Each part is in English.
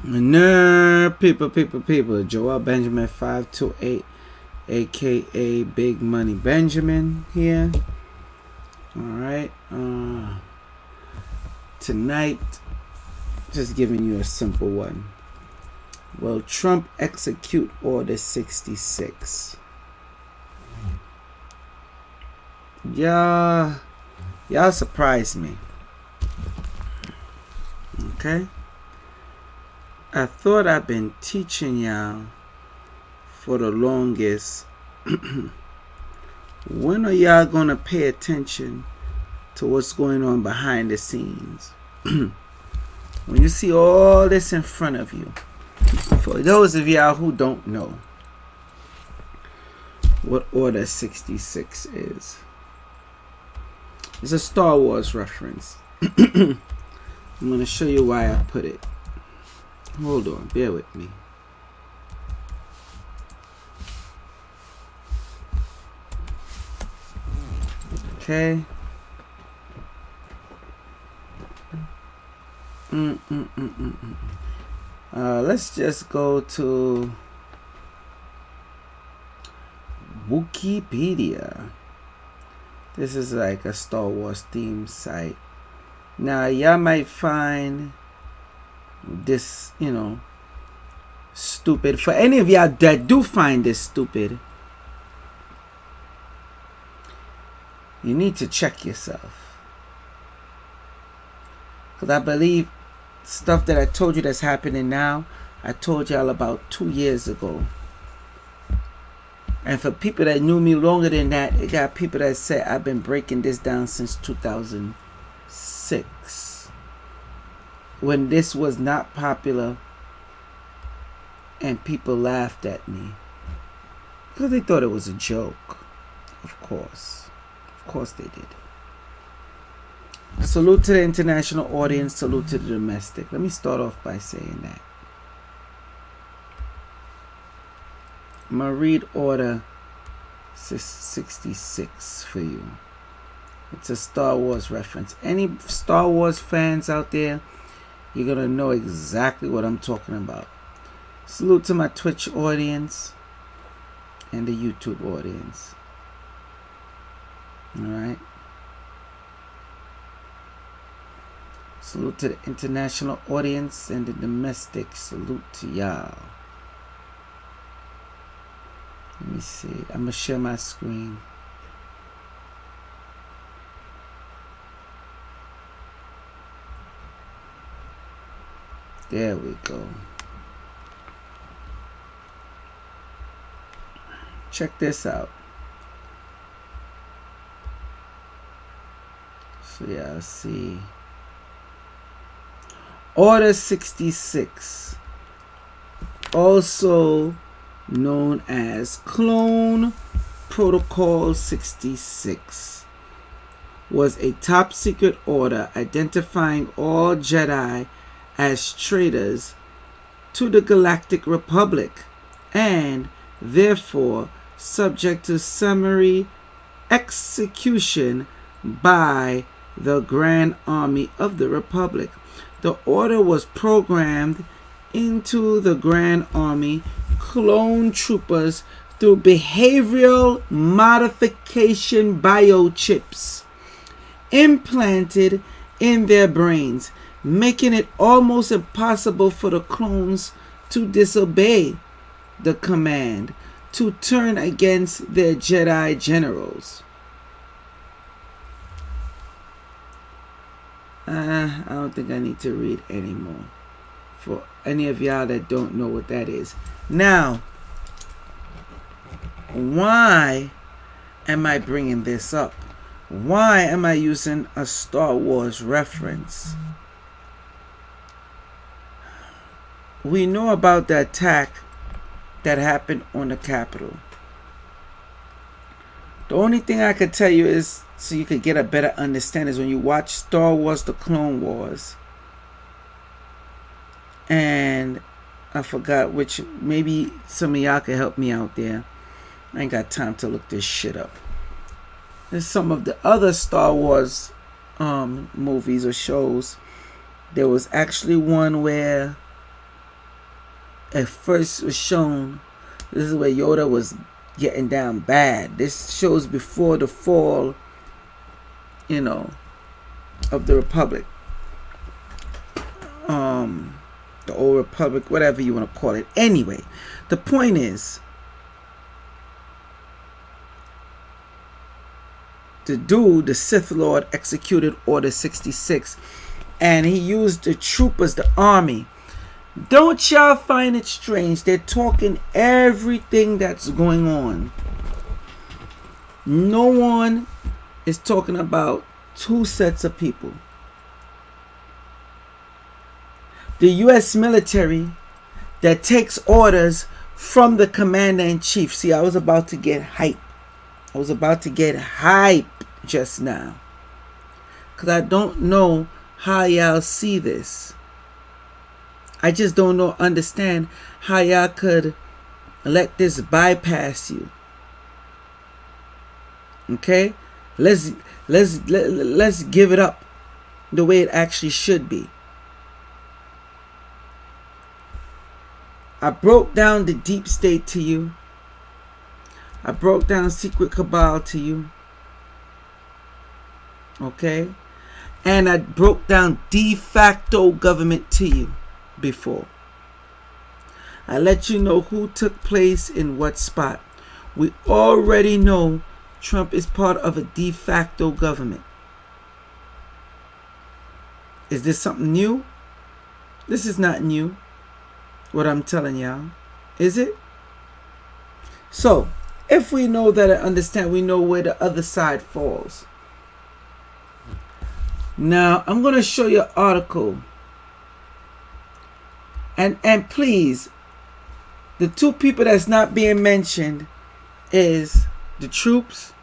Nerd people. Joel Benjamin 528, aka Big Money Benjamin here. Alright. Tonight, just giving you a simple one. Will Trump execute Order 66? Y'all surprised me. Okay? I thought I've been teaching y'all for the longest. When are y'all gonna pay attention to what's going on behind the scenes? When you see all this in front of you, for those of y'all who don't know what Order 66 is, it's a Star Wars reference. I'm gonna show you why I put it. Hold on, bear with me. Okay. Let's just go to Wikipedia. This is like a Star Wars themed site. Now, y'all might find this, stupid. For any of y'all that do find this stupid, you need to check yourself. Because I believe stuff that I told you that's happening now, I told y'all about 2 years ago. And for people that knew me longer than that, it got people that said I've been breaking this down since 2006. When this was not popular and people laughed at me. Because they thought it was a joke. Of course they did. Salute to the international audience, salute to the domestic. Let me start off by saying that. I'm going to read Order 66 for you. It's a Star Wars reference. Any Star Wars fans out there, you're going to know exactly what I'm talking about. Salute to my Twitch audience and the YouTube audience. Alright. Salute to the international audience and the domestic. Salute to y'all. Let me see. I'm going to share my screen. There we go. Check this out. So yeah, let's see. Order 66, also known as Clone Protocol 66, was a top secret order identifying all Jedi as traitors to the Galactic Republic and therefore subject to summary execution by the Grand Army of the Republic. The order was programmed into the Grand Army clone troopers through behavioral modification biochips implanted in their brains, making it almost impossible for the clones to disobey the command to turn against their Jedi generals. I don't think I need to read anymore for any of y'all that don't know what that is. Now, why am I bringing this up? Why am I using a Star Wars reference? We know about the attack that happened on the Capitol. The only thing I could tell you is, so you could get a better understanding, is when you watch Star Wars The Clone Wars. And I forgot which, maybe some of y'all can help me out there. I ain't got time to look this shit up. There's some of the other Star Wars movies or shows. There was actually one where at first was shown, this is where Yoda was getting down bad. This shows before the fall, of the Republic. The old Republic, whatever you want to call it. Anyway, the point is, the Sith Lord, executed Order 66, and he used the troopers, the army. Don't y'all find it strange? They're talking everything that's going on. No one is talking about two sets of people. The U.S. military that takes orders from the commander-in-chief. See, I was about to get hype. Just now. Because I don't know how y'all see this. I just don't understand how y'all could let this bypass you. Okay? Let's give it up the way it actually should be. I broke down the deep state to you. I broke down secret cabal to you. Okay? And I broke down de facto government to you before. I let you know who took place in what spot. We already know Trump is part of a de facto government. Is this something new? This is not new. What I'm telling y'all. Is it? So, if we know that and understand, we know where the other side falls. Now, I'm going to show you an article. And please, the two people that's not being mentioned is the troops.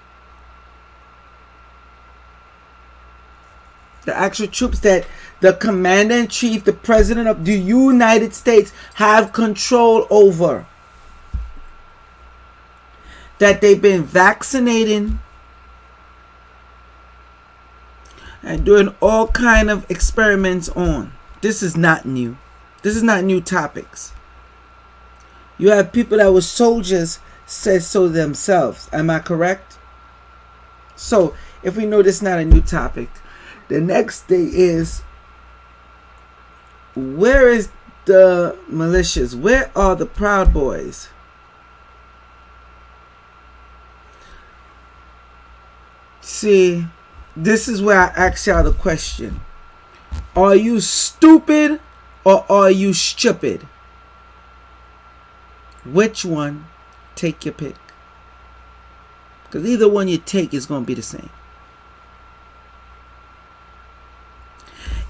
The actual troops that the commander-in-chief, the president of the United States, have control over. That they've been vaccinating and doing all kind of experiments on. This is not new. This is not new topics. You have people that were soldiers said so themselves. Am I correct? So, if we know this is not a new topic, the next thing is, where is the militias? Where are the Proud Boys? See, this is where I ask y'all the question. Are you stupid or are you stupid? Which one? Take your pick. Because either one you take is going to be the same.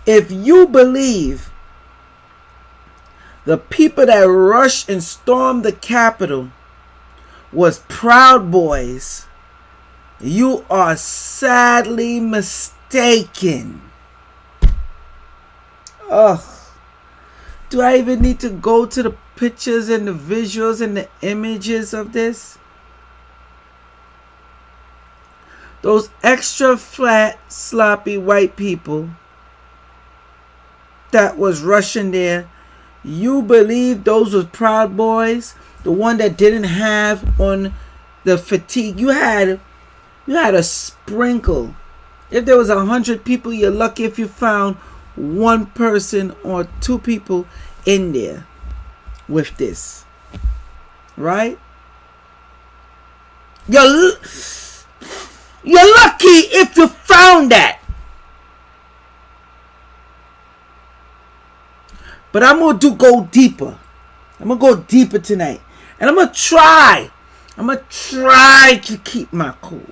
If you believe the people that rushed and stormed the Capitol was Proud Boys, you are sadly mistaken. Ugh. Do I even need to go to the pictures and the visuals and the images of this? Those extra flat, sloppy white people that was rushing there, you believe those was Proud Boys? The one that didn't have on the fatigue. You had a sprinkle. If there was 100 people, you're lucky if you found one person or two people in there with this. Right? You're lucky if you found that. But I'm going to go deeper. I'm going to go deeper tonight. And I'm going to try to keep my cool.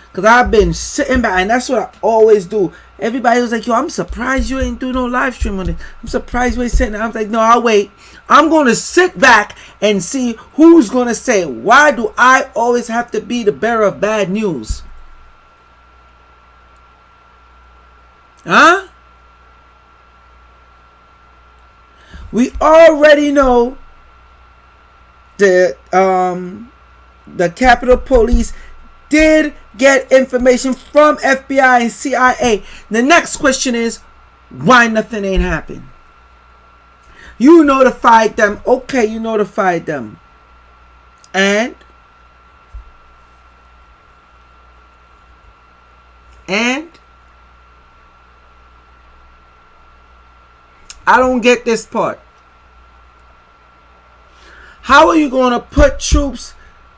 Because I've been sitting back, and that's what I always do. Everybody was like, yo, I'm surprised you ain't do no live stream on it. I'm surprised you ain't sitting there. I was like, no, I'll wait. I'm going to sit back and see who's going to say, why do I always have to be the bearer of bad news? Huh? We already know that the Capitol Police did get information from FBI and CIA. The next question is, why nothing ain't happened? You notified them. Okay, you notified them. And I don't get this part. How are you going to put troops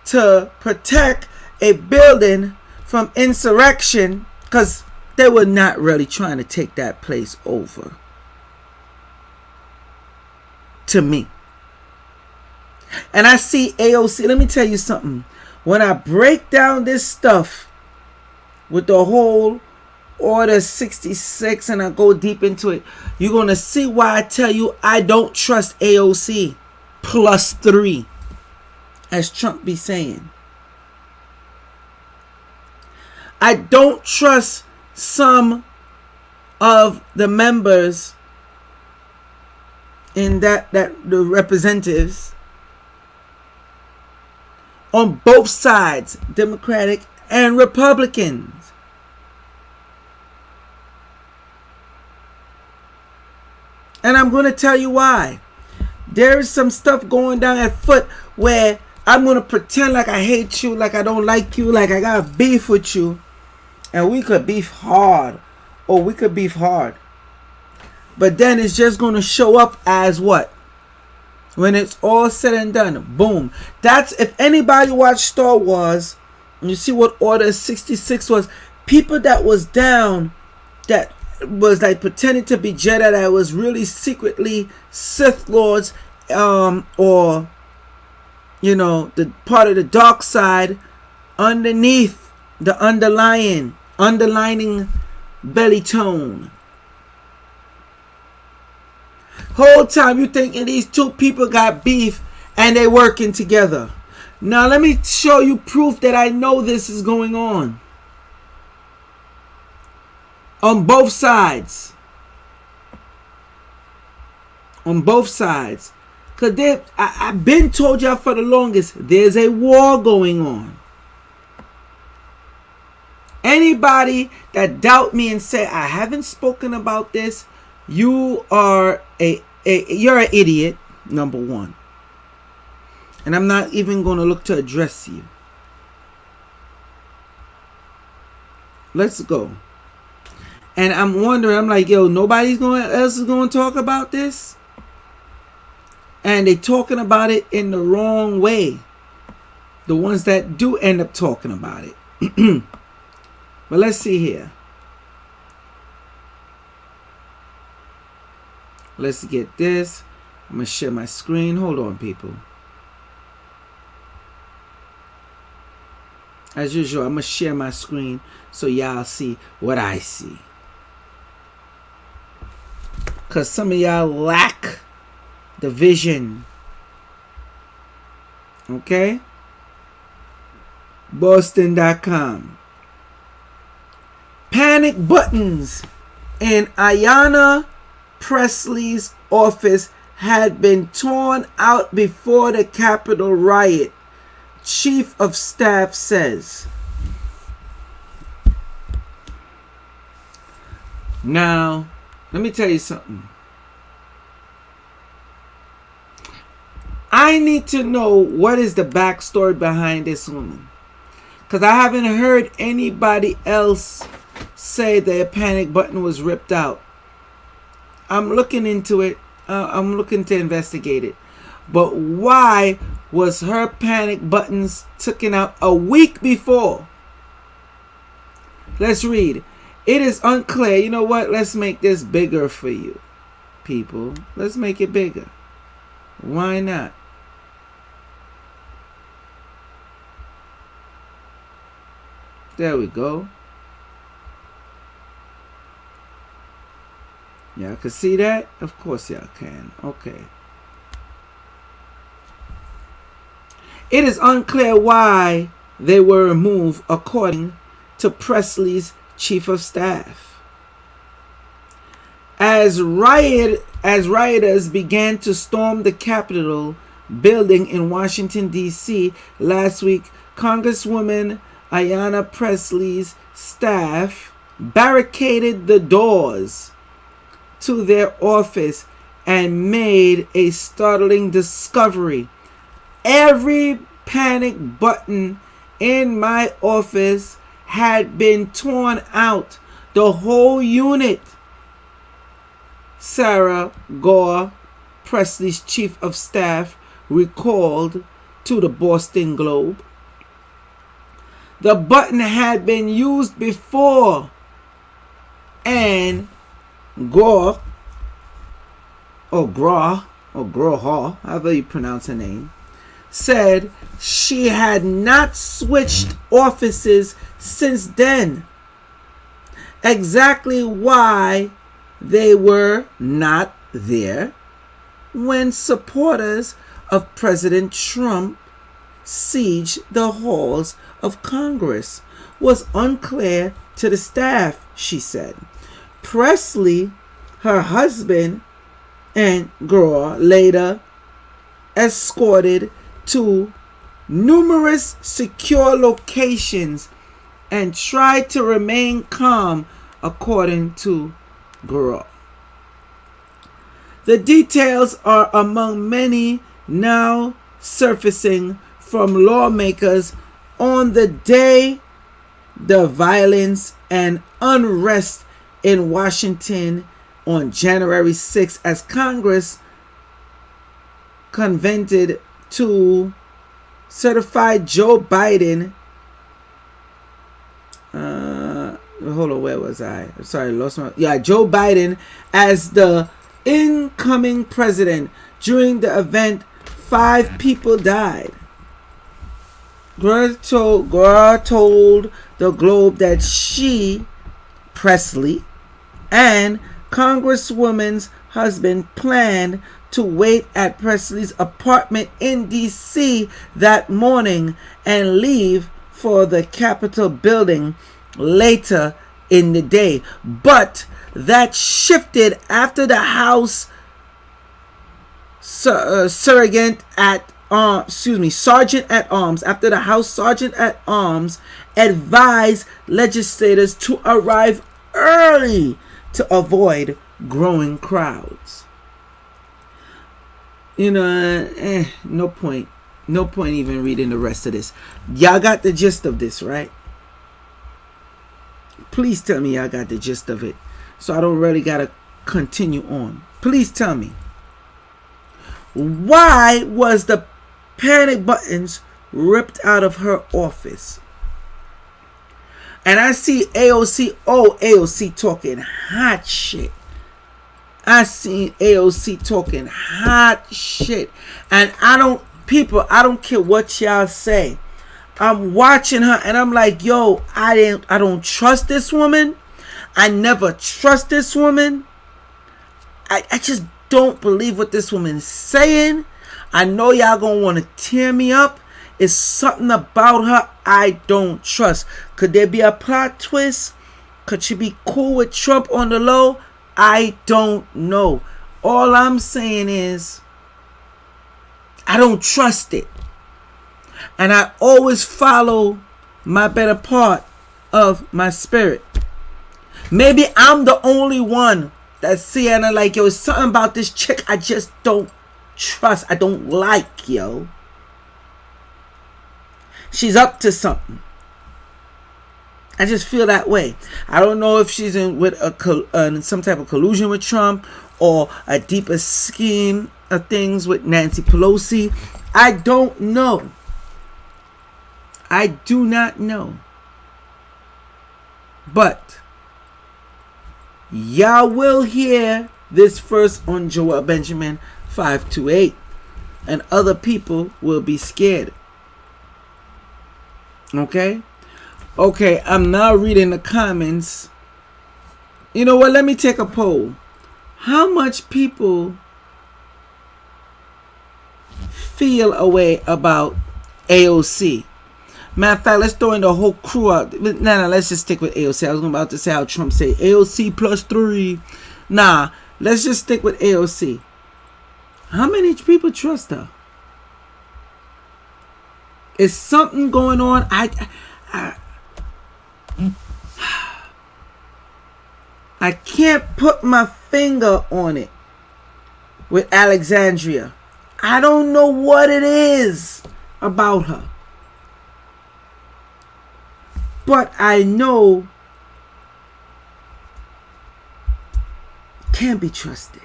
to protect a building from insurrection? Because they were not really trying to take that place over. To me. And I see AOC. Let me tell you something. When I break down this stuff with the whole Order 66 and I go deep into it, you're going to see why I tell you I don't trust AOC +3, as Trump be saying. I don't trust some of the members in that the representatives on both sides, Democratic and Republicans. And I'm going to tell you why. There is some stuff going down at foot where I'm going to pretend like I hate you, like I don't like you, like I got beef with you. And we could beef hard. Or we could beef hard. But then it's just going to show up as what? When it's all said and done. Boom. That's, if anybody watched Star Wars, and you see what Order 66 was, people that was down, that was like pretending to be Jedi, that was really secretly Sith Lords, or you know, the part of the dark side, underneath the underlining belly tone. Whole time you thinking these two people got beef and they working together. Now let me show you proof that I know this is going on. On both sides. On both sides. Because I've been told y'all for the longest, there's a war going on. Anybody that doubt me and say I haven't spoken about this, you are you're an idiot, number one. And I'm not even going to look to address you. Let's go. And I'm wondering, I'm like, yo, nobody else is going to talk about this? And they talking about it in the wrong way. The ones that do end up talking about it. But let's see here. Let's get this. I'm going to share my screen. Hold on, people. As usual, I'm going to share my screen so y'all see what I see. Because some of y'all lack the vision. Okay? Boston.com. Panic buttons in Ayanna Pressley's office had been torn out before the Capitol riot, Chief of Staff says. Now, let me tell you something. I need to know what is the backstory behind this woman. Because I haven't heard anybody else say their panic button was ripped out. I'm looking into it. I'm looking to investigate it. But why was her panic buttons taken out a week before? Let's read. It is unclear. You know what? Let's make this bigger for you, people. Let's make it bigger. Why not? There we go. Y'all can see that? Of course y'all can. Okay. It is unclear why they were removed, according to Presley's chief of staff. As rioters began to storm the Capitol building in Washington, D.C. last week, Congresswoman Ayanna Pressley's staff barricaded the doors to their office and made a startling discovery. Every panic button in my office had been torn out. The whole unit. Sarah Gore, Presley's chief of staff, recalled to the Boston Globe. The button had been used before, and Gore, or Groha, however you pronounce her name, said she had not switched offices since then. Exactly why they were not there when supporters of President Trump sieged the halls of Congress was unclear to the staff, she said. Presley, her husband, and Gore later escorted to numerous secure locations and tried to remain calm, according to Gore. The details are among many now surfacing from lawmakers on the day the violence and unrest in Washington on January 6 as Congress convened to certify Joe Biden. Hold on, where was I? I'm sorry, lost my. Yeah, Joe Biden as the incoming president. During the event, 5 people died. Gore told the Globe that she, Presley, and Congresswoman's husband planned to wait at Presley's apartment in D.C. that morning and leave for the Capitol building later in the day. But that shifted after the House Sergeant at Arms, after the House Sergeant at Arms advised legislators to arrive early to avoid growing crowds. No point even reading the rest of this. Y'all got the gist of this, right? Please tell me y'all got the gist of it, so I don't really gotta continue on. Please tell me, why was the panic buttons ripped out of her office? And I see AOC talking hot shit. I seen AOC talking hot shit. And I don't care what y'all say. I'm watching her and I'm like, yo, I don't trust this woman. I never trust this woman. I just don't believe what this woman's saying. I know y'all gonna want to tear me up. It's something about her I don't trust. Could there be a plot twist? Could she be cool with Trump on the low? I don't know. All I'm saying is I don't trust it. And I always follow my better part of my spirit. Maybe I'm the only one that's seeing her like, yo, it's something about this chick I just don't trust. I don't like, yo. She's up to something. I just feel that way. I don't know if she's in with some type of collusion with Trump or a deeper scheme of things with Nancy Pelosi. I don't know. I do not know. But y'all will hear this first on Joel Benjamin 528, and other people will be scared. Okay, I'm now reading the comments. You know what? Let me take a poll. How much people feel a way about AOC? Matter of fact, let's throw in the whole crew out. No, let's just stick with AOC. I was about to say how Trump say AOC +3. Nah, let's just stick with AOC. How many people trust her? Is something going on? I can't put my finger on it. with Alexandria. I don't know what it is about her. But I know can't be trusted.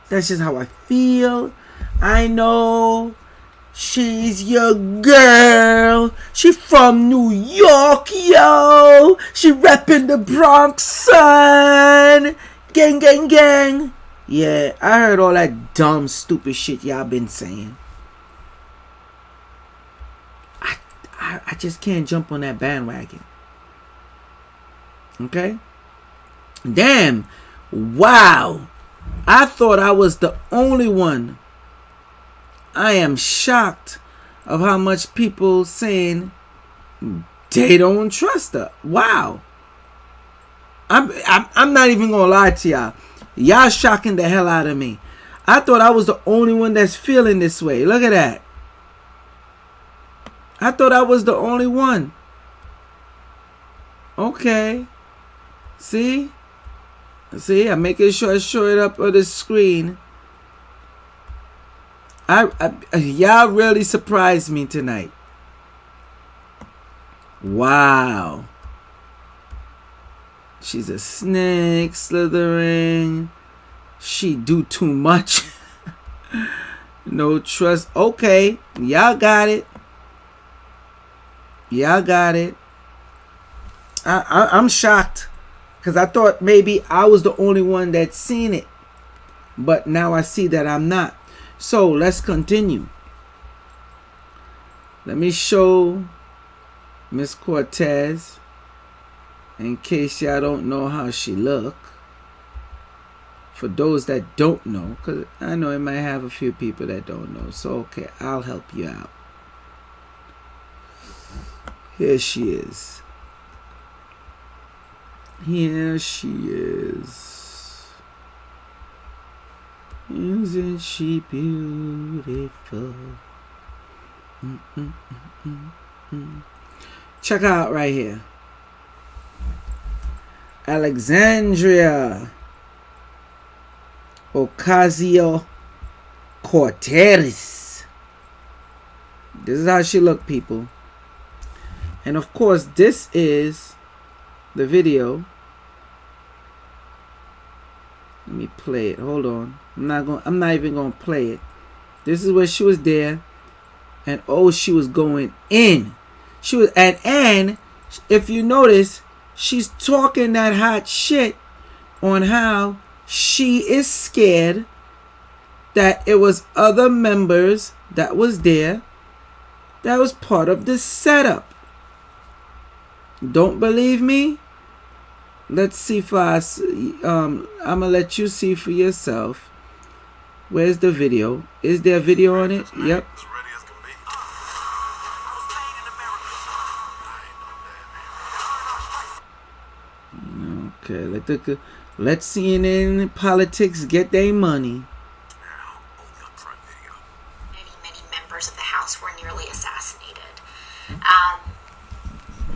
That's just how I feel. I know she's your girl. She from New York, yo. She repping the Bronx, son. Gang, gang, gang. Yeah, I heard all that dumb, stupid shit y'all been saying. I just can't jump on that bandwagon. Okay? Damn. Wow. I thought I was the only one. I am shocked of how much people saying they don't trust her. Wow. I'm not even gonna lie to y'all. Y'all shocking the hell out of me. I thought I was the only one that's feeling this way. Look at that. I thought I was the only one. Okay. See? I'm making sure I show it up on the screen. Y'all really surprised me tonight. Wow. She's a snake slithering. She do too much. No trust. Okay. Y'all got it. Y'all got it. I'm shocked. Because I thought maybe I was the only one that seen it. But now I see that I'm not. So let's continue. Let me show Miss Cortez. In case y'all don't know how she look. For those that don't know. Because I know it might have a few people that don't know. So okay, I'll help you out. Here she is. Here she is. Isn't she beautiful? Check out right here. Alexandria Ocasio Cortez. This is how she look, people. And of course, this is the video. Let me play it. Hold on. I'm not even gonna play it. This is where she was there, and oh, she was going in. She was and if you notice, she's talking that hot shit on how she is scared that it was other members that was there that was part of the setup. Don't believe me? Let's see if I'm gonna let you see for yourself. Where's the video? Is there a video on it? Yep. Okay, let CNN politics get their money. Many members of the House were nearly assassinated.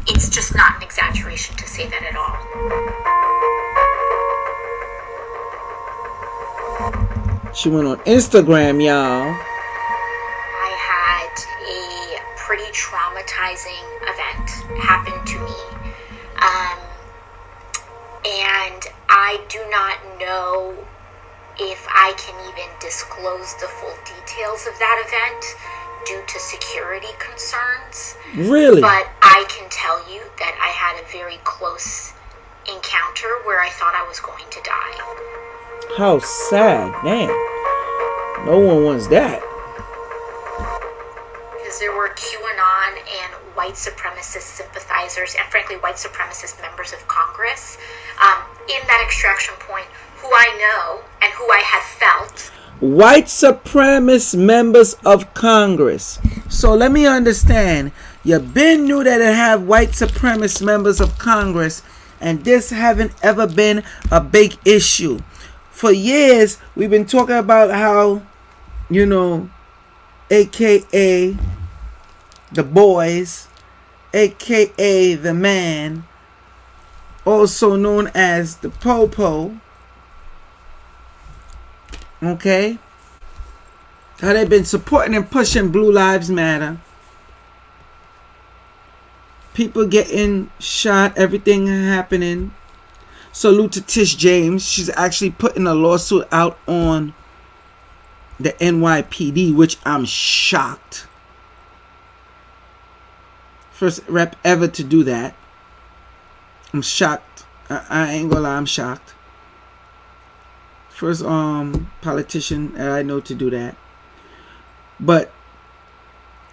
It's just not an exaggeration to say that at all. She went on Instagram, y'all. I had a pretty traumatizing event happen to me. And I do not know if I can even disclose the full details of that event due to security concerns. Really? But I can tell you that I had a very close encounter where I thought I was going to die. How sad, man. No one wants that. Because there were QAnon and white supremacist sympathizers and frankly white supremacist members of Congress in that extraction point who I know and who I had felt. White supremacist members of Congress. So let me understand. You been knew that it have white supremacist members of Congress, and this haven't ever been a big issue. For years, we've been talking about how, you know, AKA the boys, AKA the man, also known as the Popo, Okay? How they've been supporting and pushing Blue Lives Matter. People getting shot, everything happening. Salute to Tish James. She's actually putting a lawsuit out on the NYPD, which I'm shocked. First rep ever to do that. I'm shocked. I ain't gonna lie, I'm shocked. First politician that I know to do that. But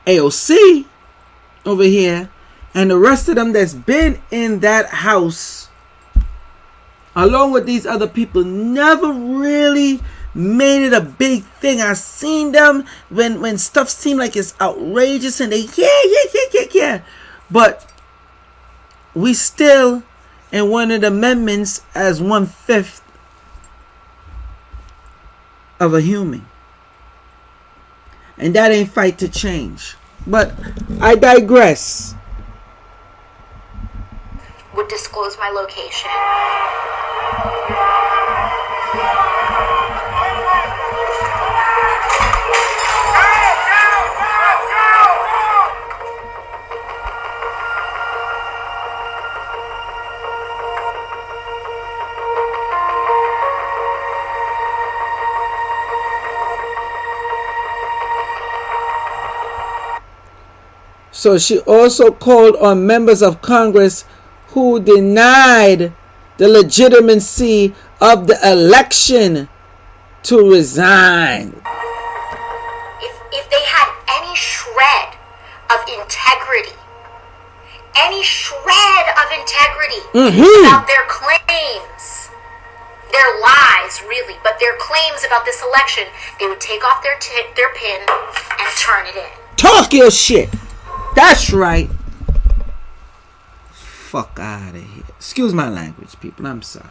AOC over here and the rest of them that's been in that house, along with these other people, never really made it a big thing. I seen them when stuff seemed like it's outrageous and they yeah. But we still in one of the amendments as 1/5 of a human. And that ain't fight to change. But I digress. Would disclose my location. So she also called on members of Congress who denied the legitimacy of the election to resign. If they had any shred of integrity, about their claims, their lies really, but their claims about this election, they would take off their pin and turn it in. Talk your shit. That's right. Fuck out of here. Excuse my language, people. I'm sorry.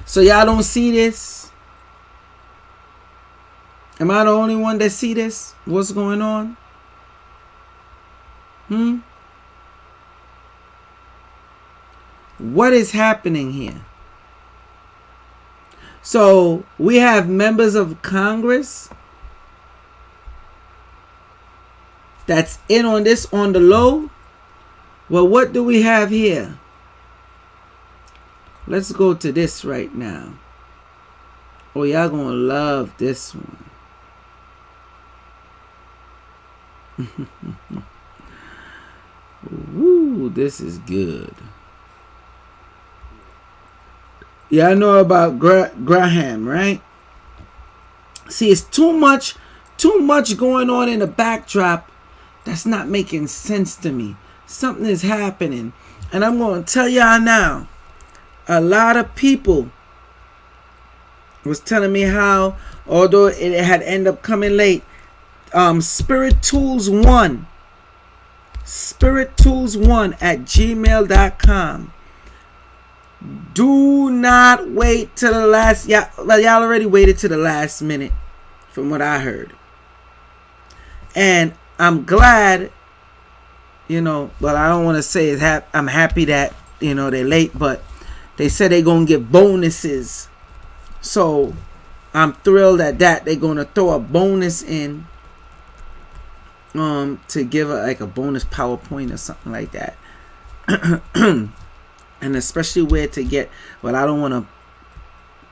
So y'all don't see this? Am I the only one that see this? What's going on? What is happening here? So we have members of Congress that's in on this on the low. Well, what do we have here? Let's go to this right now. Oh, y'all gonna love this one. Woo, this is good. Y'all know about Graham, right? See, it's too much going on in the backdrop that's not making sense to me. Something is happening. And I'm going to tell y'all now. A lot of people was telling me how, although it had ended up coming late, Spirit Tools 1 at gmail.com. Do not wait till the last. Y'all already waited to the last minute, from what I heard. And I'm glad, but I don't want to say I'm happy that, they're late, but they said they're going to give bonuses. So I'm thrilled at that. They're going to throw a bonus in to give a bonus PowerPoint or something like that. And especially where to get, but I don't want to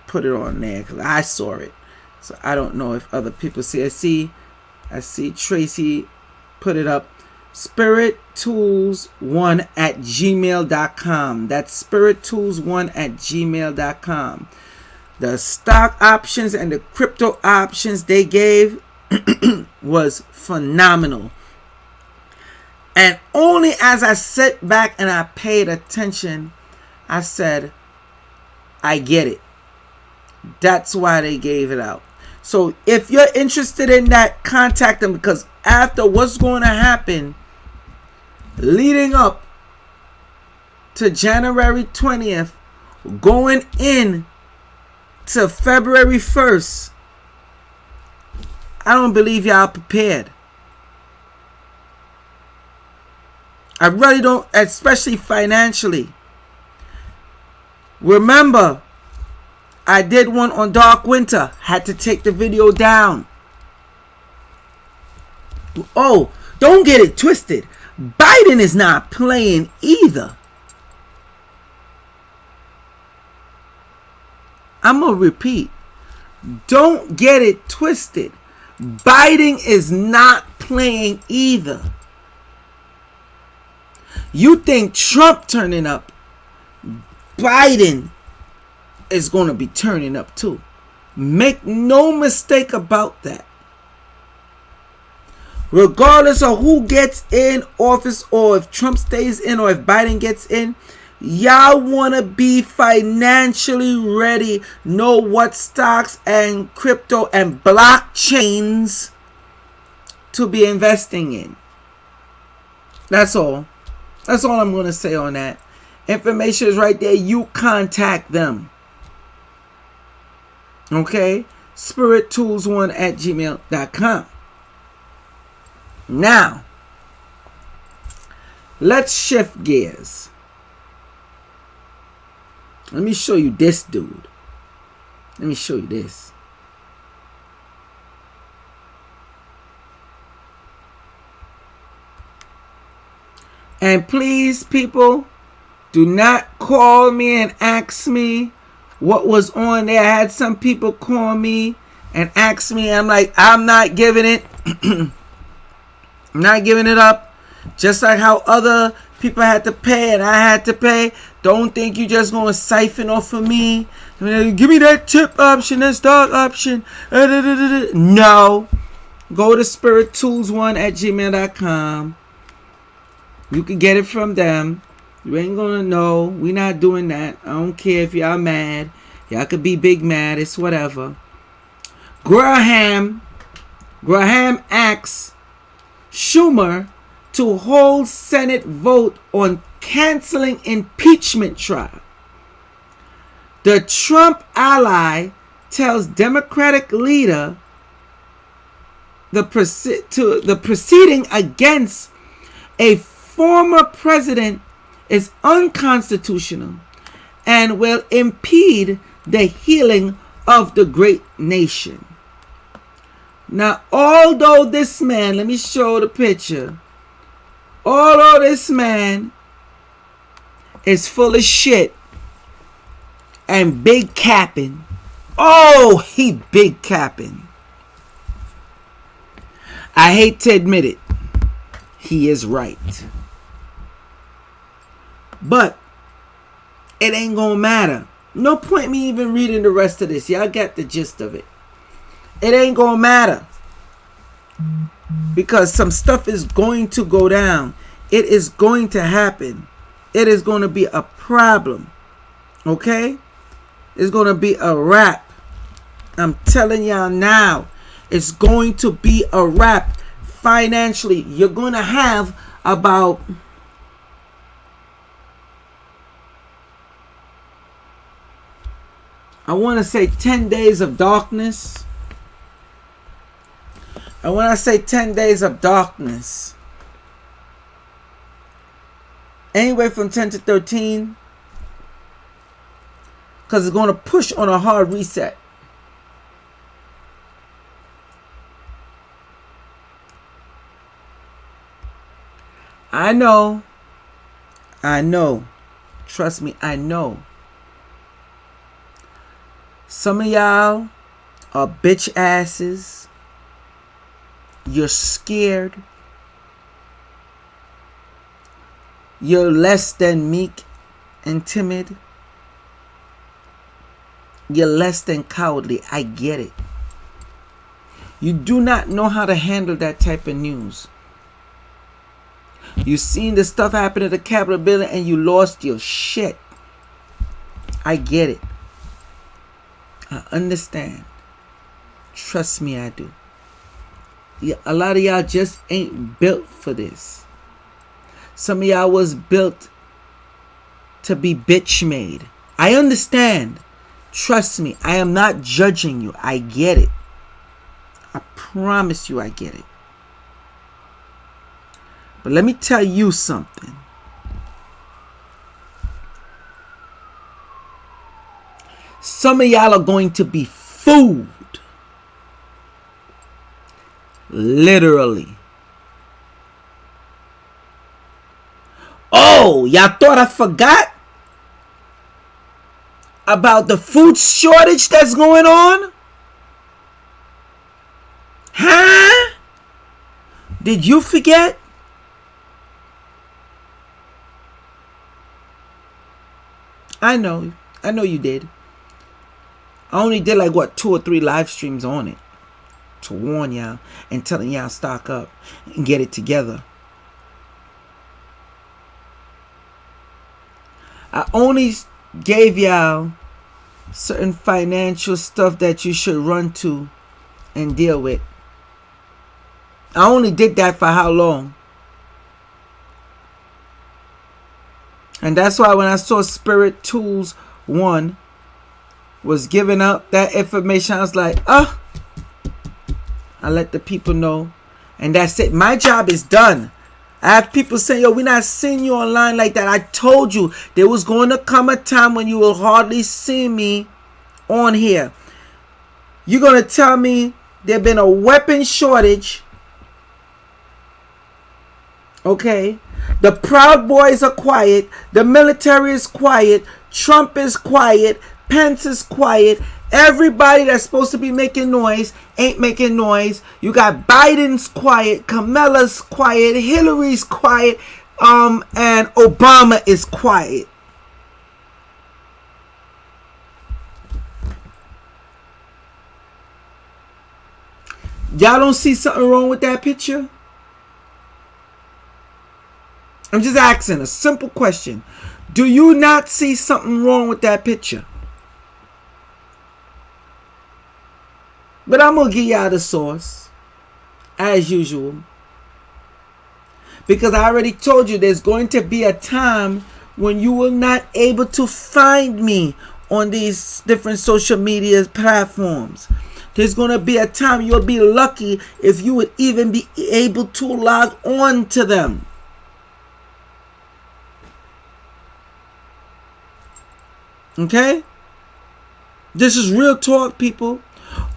put it on there because I saw it. So I don't know if other people see. I see Tracy put it up. SpiritTools1 at gmail.com. That's SpiritTools1 at gmail.com. The stock options and the crypto options they gave was phenomenal. And only as I sat back and I paid attention, I said, I get it. That's why they gave it out. So if you're interested in that, contact them, because after what's going to happen leading up to January 20th, going in to February 1st, I don't believe y'all prepared. I really don't, especially financially. Remember, I did one on Dark Winter. Had to take the video down. Oh, don't get it twisted. Biden is not playing either. I'm going to repeat. Don't get it twisted. Biden is not playing either. You think Trump turning up, Biden is going to be turning up too. Make no mistake about that. Regardless of who gets in office, or if Trump stays in, or if Biden gets in, y'all want to be financially ready. Know what stocks and crypto and blockchains to be investing in. That's all. That's all I'm going to say on that. Information is right there. You contact them. Okay? spirittools1@gmail.com. Now, let's shift gears. Let me show you this dude. Let me show you this. And please, people, do not call me and ask me what was on there. I had some people call me and ask me. I'm like, I'm not giving it. I'm not giving it up. Just like how other people had to pay and I had to pay. Don't think you just going to siphon off of me. Give me that tip option, that stock option. No. Go to spirittools1@gmail.com. You can get it from them. You ain't going to know. We not doing that. I don't care if y'all mad. Y'all could be big mad. It's whatever. Graham asks Schumer to hold Senate vote on canceling impeachment trial. The Trump ally tells Democratic leader the proceeding against a former president is unconstitutional and will impede the healing of the great nation. Now, although this man, let me show the picture. Although this man is full of shit and big capping. Oh, he big capping. I hate to admit it. He is right. But it ain't gonna matter. No point me even reading the rest of this. Y'all got the gist of it. It ain't gonna matter. Because some stuff is going to go down. It is going to happen. It is going to be a problem. Okay? It's going to be a wrap. I'm telling y'all now. It's going to be a wrap. Financially, you're going to have about... I want to say 10 days of darkness. And when I say 10 days of darkness, anywhere from 10 to 13, because it's going to push on a hard reset. I know. Trust me, I know. Some of y'all are bitch asses. You're scared. You're less than meek and timid. You're less than cowardly. I get it. You do not know how to handle that type of news. You seen the stuff happen at the Capitol building and you lost your shit. I get it. I understand. Trust me, I do. A lot of y'all just ain't built for this. Some of y'all was built to be bitch made. I understand. Trust me, I am not judging you. I get it. I promise you I get it. But let me tell you something. Some of y'all are going to be fooled. Literally. Oh, y'all thought I forgot about the food shortage that's going on? Huh? Did you forget? I know you did. I only did like 2 or 3 live streams on it to warn y'all and telling y'all stock up and get it together. I only gave y'all certain financial stuff that you should run to and deal with. I only did that for how long? And that's why when I saw Spirit Tools 1 was giving up that information, I was like, I let the people know. And that's it. My job is done. I have people saying, yo, we're not seeing you online like that. I told you there was going to come a time when you will hardly see me on here. You're going to tell me there's been a weapon shortage. Okay? The Proud Boys are quiet. The military is quiet. Trump is quiet. Pence is quiet. Everybody that's supposed to be making noise ain't making noise. You got Biden's quiet, Kamala's quiet, Hillary's quiet, and Obama is quiet. Y'all don't see something wrong with that picture? I'm just asking a simple question. Do you not see something wrong with that picture? But I'm going to give y'all the source, as usual. Because I already told you there's going to be a time when you will not able to find me on these different social media platforms. There's going to be a time you'll be lucky if you would even be able to log on to them. Okay? This is real talk, people.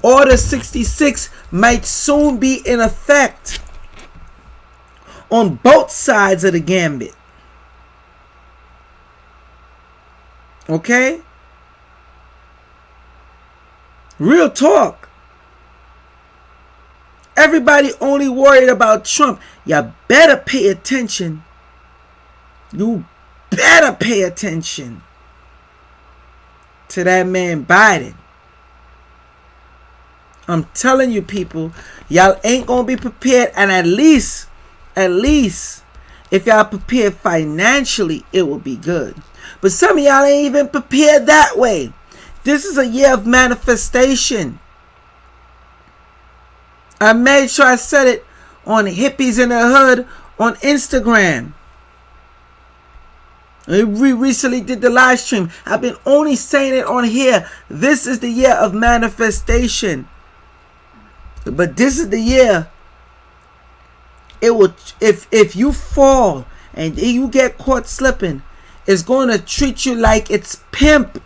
Order 66 might soon be in effect on both sides of the gambit. Okay? Real talk. Everybody only worried about Trump. You better pay attention. You better pay attention to that man Biden. I'm telling you, people, y'all ain't gonna be prepared, and at least if y'all prepared financially, it will be good. But some of y'all ain't even prepared that way. This is a year of manifestation. I made sure I said it on Hippies in the Hood on Instagram. We recently did the live stream. I've been only saying it on here. This is the year of manifestation. But this is the year. It will, if you fall and you get caught slipping, it's going to treat you like it's pimp.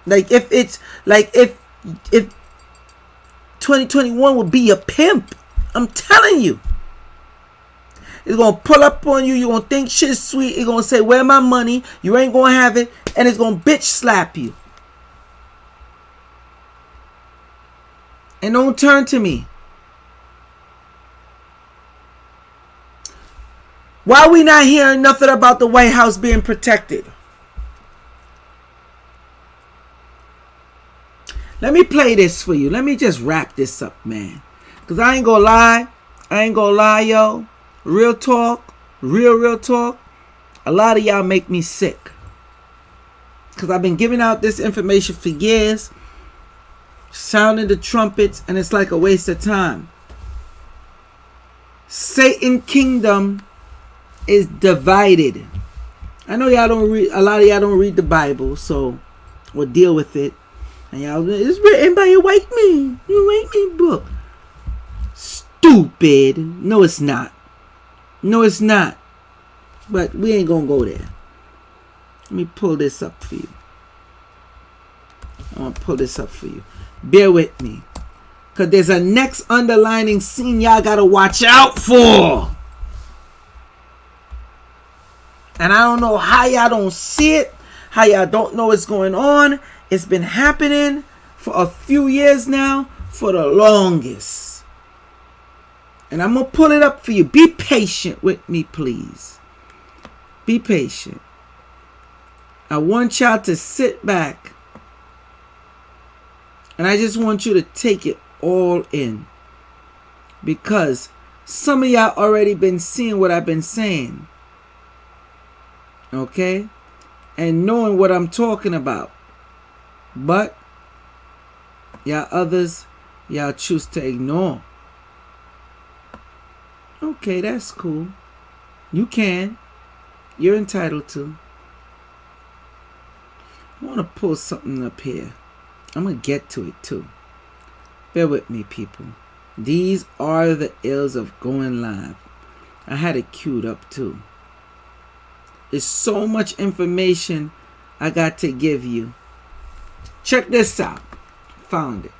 Like if 2021 would be a pimp. I'm telling you. It's going to pull up on you. You're going to think shit's sweet. It's going to say, where my money? You ain't going to have it. And it's going to bitch slap you. And don't turn to me. Why we not hearing nothing about the White House being protected? Let me play this for you. Let me just wrap this up, man. Because I ain't going to lie, yo. Real talk. Real talk. A lot of y'all make me sick. Because I've been giving out this information for years. Sounding the trumpets, and it's like a waste of time. Satan kingdom is divided. I know y'all don't read, a lot of y'all don't read the Bible, so we'll deal with it. And y'all, it's written by a white man book. Stupid. No, it's not. But we ain't gonna go there. Let me pull this up for you. I'm going to pull this up for you. Bear with me. Because there's a next underlining scene y'all got to watch out for. And I don't know how y'all don't see it. How y'all don't know what's going on. It's been happening for a few years now. For the longest. And I'm going to pull it up for you. Be patient with me, please. Be patient. I want y'all to sit back. And I just want you to take it all in. Because some of y'all already been seeing what I've been saying. Okay? And knowing what I'm talking about. But y'all others, y'all choose to ignore. Okay, that's cool. You can. You're entitled to. I want to pull something up here. I'm going to get to it too. Bear with me, people. These are the ills of going live. I had it queued up too. There's so much information I got to give you. Check this out. Found it.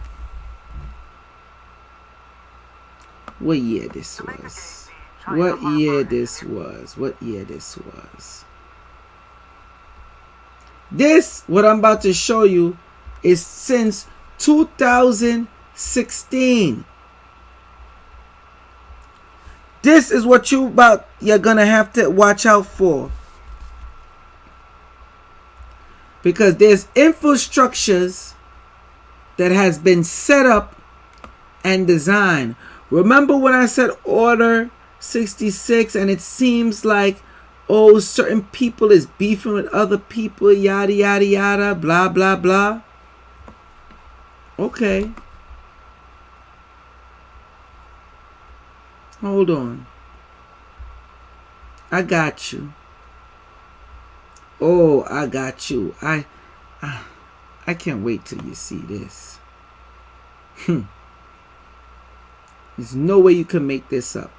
What year this was? What year this was? What year this was? This, what I'm about to show you, is since 2016. This is what you're gonna have to watch out for. Because there's infrastructures that has been set up and designed. Remember when I said Order 66 and it seems like, oh, certain people is beefing with other people, yada, yada, yada, blah, blah, blah. Okay. Hold on. I got you. Oh, I got you. I can't wait till you see this. There's no way you can make this up.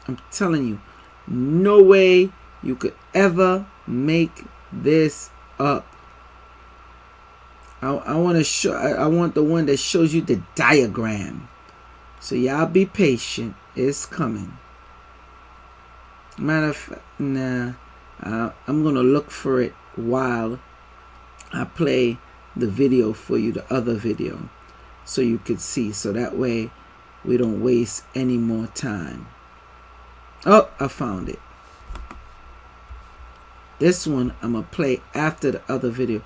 I'm telling you. No way you could ever make this up. I want to show. I want the one that shows you the diagram. So y'all be patient. It's coming. Matter of fact, I'm gonna look for it while I play the video for you, the other video, so you could see. So that way we don't waste any more time. Oh, I found it. This one I'm gonna play after the other video.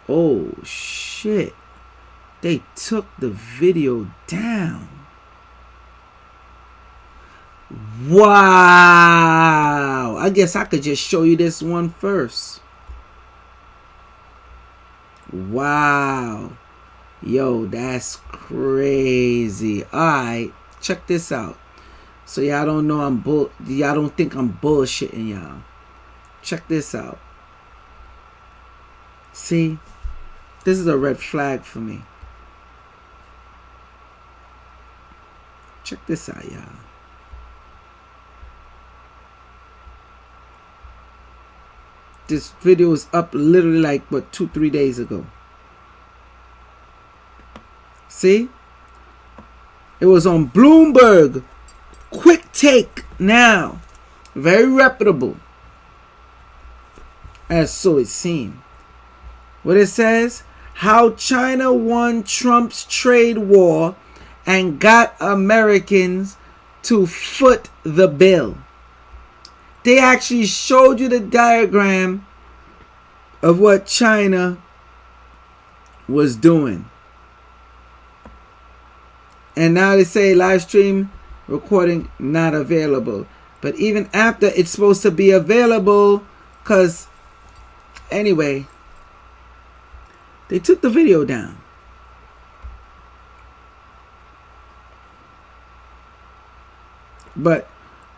Oh shit, they took the video down. Wow, I guess I could just show you this one first. Wow, yo, that's crazy. All right, check this out. So y'all don't know y'all don't think I'm bullshitting y'all. Check this out. See, this is a red flag for me. Check this out, y'all. This video is up literally like, 2-3 days ago. See? It was on Bloomberg. Quick take now. Very reputable. As so it seemed. What it says? How China won Trump's trade war and got Americans to foot the bill. They actually showed you the diagram of what China was doing. And now they say live stream recording not available. But even after it's supposed to be available, because anyway, they took the video down. But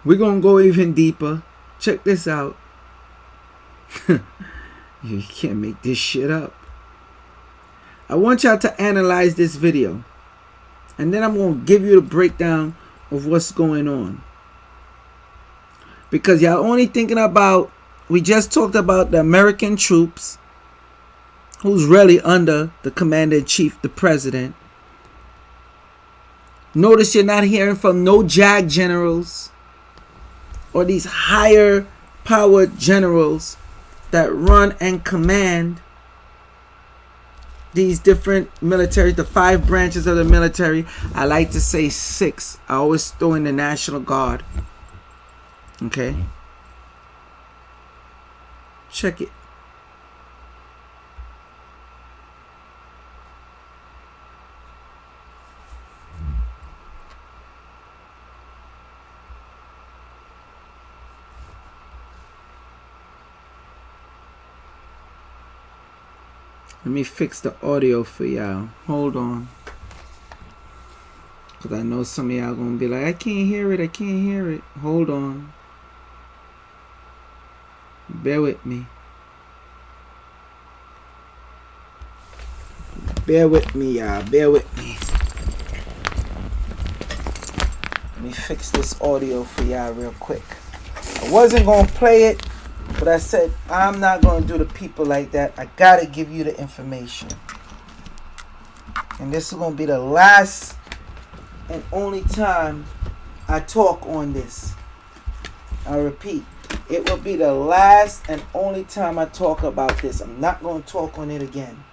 we're going to go even deeper. Check this out. You can't make this shit up. I want y'all to analyze this video. And then I'm going to give you the breakdown of what's going on. Because y'all only thinking about, we just talked about the American troops who's really under the commander-in-chief, the president. Notice you're not hearing from no JAG generals or these higher power generals that run and command these different militaries, the 5 branches of the military. I like to say 6. I always throw in the National Guard. Okay? Check it. Let me fix the audio for y'all. Hold on. Because I know some of y'all going to be like, I can't hear it. I can't hear it. Hold on. Bear with me. Bear with me, y'all. Bear with me. Let me fix this audio for y'all real quick. I wasn't going to play it, but I said, I'm not going to do the people like that. I got to give you the information. And this is going to be the last and only time I talk on this. I repeat, it will be the last and only time I talk about this. I'm not going to talk on it again.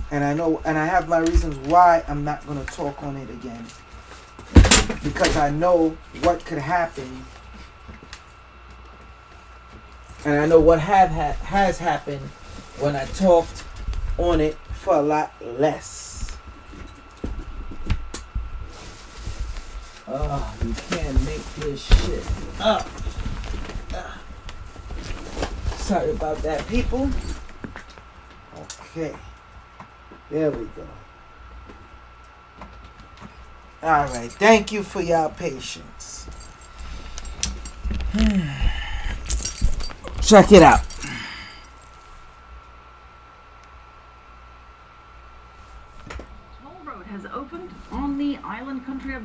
And I know, and I have my reasons why I'm not going to talk on it again. Because I know what could happen. And I know what has happened when I talked on it for a lot less. Oh, you can't make this shit up. Sorry about that, people. Okay. There we go. Alright, thank you for y'all patience. Check it out. Toll road has opened on the island country of...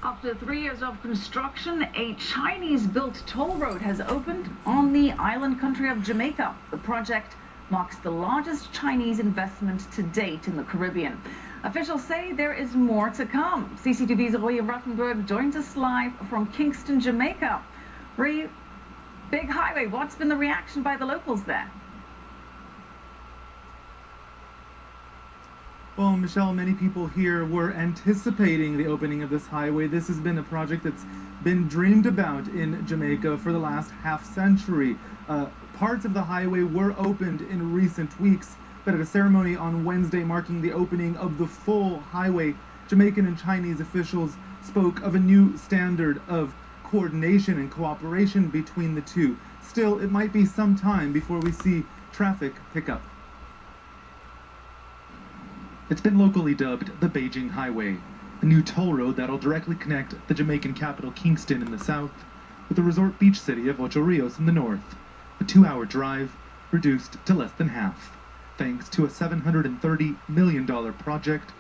After 3 years of construction, a Chinese-built toll road has opened on the island country of Jamaica. The project marks the largest Chinese investment to date in the Caribbean. Officials say there is more to come. CCTV's Roy Ruttenberg joins us live from Kingston, Jamaica. Roy, big highway. What's been the reaction by the locals there? Well, Michelle, many people here were anticipating the opening of this highway. This has been a project that's been dreamed about in Jamaica for the last half century. Parts of the highway were opened in recent weeks, but at a ceremony on Wednesday marking the opening of the full highway, Jamaican and Chinese officials spoke of a new standard of coordination and cooperation between the two. Still, it might be some time before we see traffic pick up. It's been locally dubbed the Beijing Highway, a new toll road that'll directly connect the Jamaican capital Kingston in the south with the resort beach city of Ocho Rios in the north. A 2-hour drive reduced to less than half, thanks to a $730 million project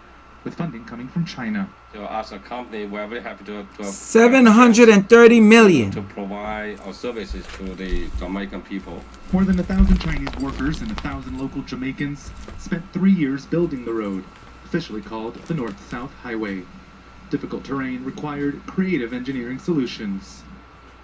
with funding coming from China. So as a company, we're very happy to $730 million to provide our services to the Jamaican people. More than 1,000 Chinese workers and 1,000 local Jamaicans spent 3 years building the road, officially called the North-South Highway. Difficult terrain required creative engineering solutions.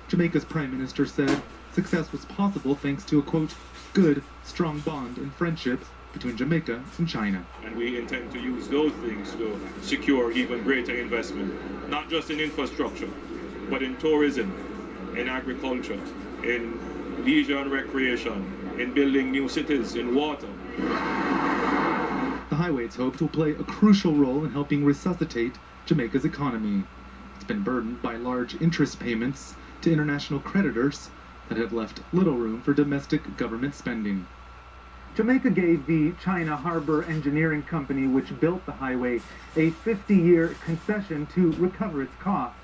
Jamaica's Prime Minister said success was possible thanks to a, quote, good, strong bond and friendship between Jamaica and China. And we intend to use those things to secure even greater investment, not just in infrastructure, but in tourism, in agriculture, in leisure and recreation, in building new cities, in water. The highway, it's hoped, will play a crucial role in helping resuscitate Jamaica's economy. It's been burdened by large interest payments to international creditors that have left little room for domestic government spending. Jamaica gave the China Harbor Engineering Company, which built the highway, a 50-year concession to recover its costs.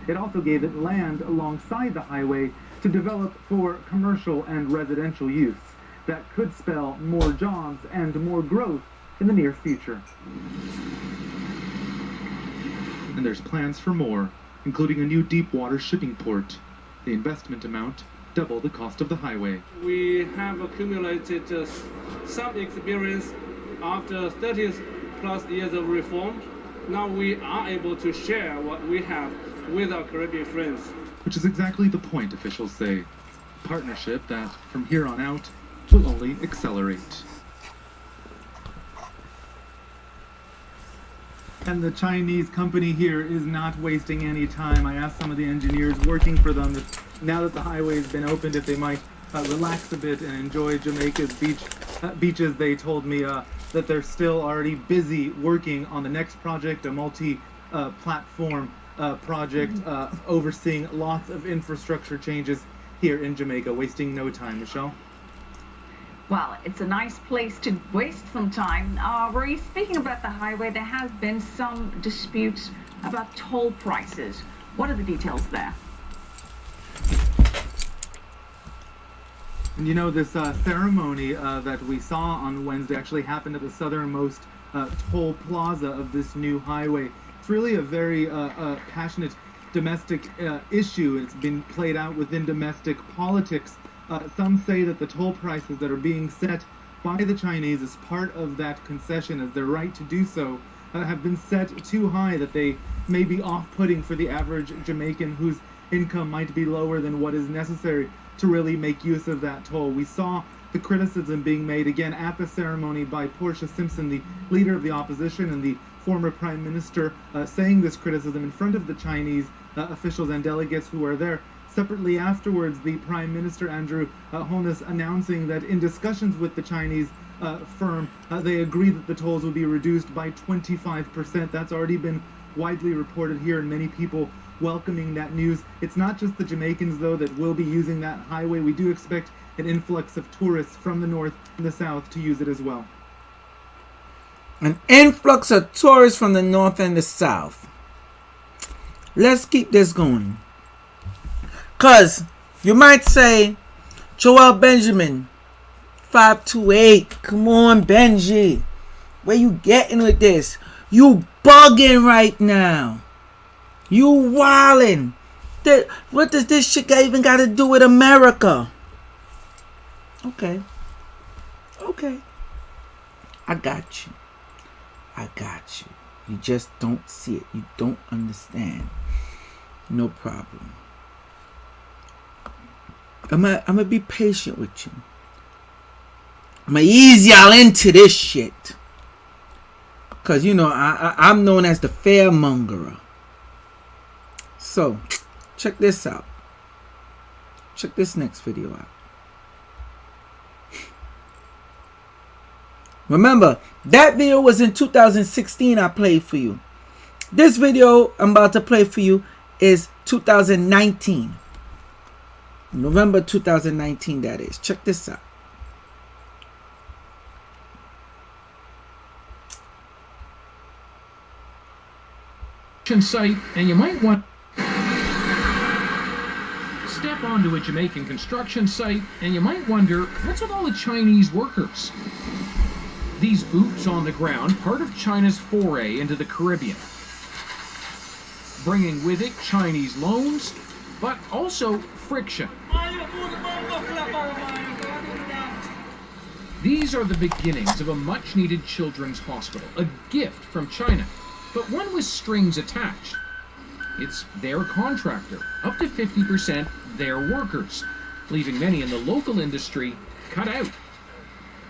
It also gave it land alongside the highway to develop for commercial and residential use. That could spell more jobs and more growth in the near future. And there's plans for more, including a new deep water shipping port. The investment amount, double the cost of the highway. We have accumulated some experience after 30 plus years of reform. Now we are able to share what we have with our Caribbean friends. Which is exactly the point, officials say. A partnership that, from here on out, will only accelerate. And the Chinese company here is not wasting any time. I asked some of the engineers working for them if, now that the highway has been opened, if they might relax a bit and enjoy Jamaica's beaches. They told me that they're still already busy working on the next project, a multi-platform project overseeing lots of infrastructure changes here in Jamaica, wasting no time. Michelle? Well, it's a nice place to waste some time. Marie, speaking about the highway, there has been some disputes about toll prices. What are the details there? And you know, this ceremony that we saw on Wednesday actually happened at the southernmost toll plaza of this new highway. It's really a very passionate domestic issue. It's been played out within domestic politics. Some say that the toll prices that are being set by the Chinese as part of that concession, as their right to do so, have been set too high, that they may be off-putting for the average Jamaican whose income might be lower than what is necessary to really make use of that toll. We saw the criticism being made again at the ceremony by Portia Simpson, the leader of the opposition and the former prime minister, saying this criticism in front of the Chinese officials and delegates who are there. Separately afterwards, the Prime Minister, Andrew Holness, announcing that in discussions with the Chinese firm, they agree that the tolls will be reduced by 25%. That's already been widely reported here, and many people welcoming that news. It's not just the Jamaicans, though, that will be using that highway. We do expect an influx of tourists from the north and the south to use it as well. An influx of tourists from the north and the south. Let's keep this going. Because you might say, Joel Benjamin, 528, come on, Benji. Where you getting with this? You bugging right now. You wildin'. What does this shit even got to do with America? Okay. I got you. You just don't see it. You don't understand. No problem. I'm gonna be patient with you. I'm gonna ease y'all into this shit. Because, you know, I'm known as the fairmongerer. So, check this out. Check this next video out. Remember, that video was in 2016 I played for you. This video I'm about to play for you is 2019. November 2019, that is. Check this out. Site, and you might want step onto a Jamaican construction site, and you might wonder, what's with all the Chinese workers? These boots on the ground, part of China's foray into the Caribbean, bringing with it Chinese loans, but also friction. These are the beginnings of a much-needed children's hospital, a gift from China, but one with strings attached. It's their contractor, up to 50% their workers, leaving many in the local industry cut out.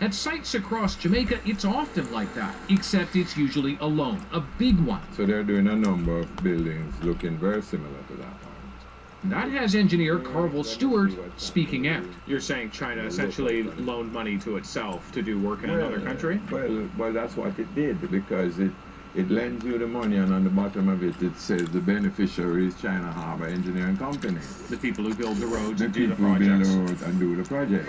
At sites across Jamaica, it's often like that, except it's usually a loan, a big one. So they're doing a number of buildings looking very similar to that one. That has engineer Carvel Stewart speaking out. You're saying China essentially loaned money to itself to do work in another country? Well, that's what it did, because it lends you the money, and on the bottom of it, it says the beneficiary is China Harbor Engineering Company. The people who build the roads The and do the people who build projects. the roads and do the project.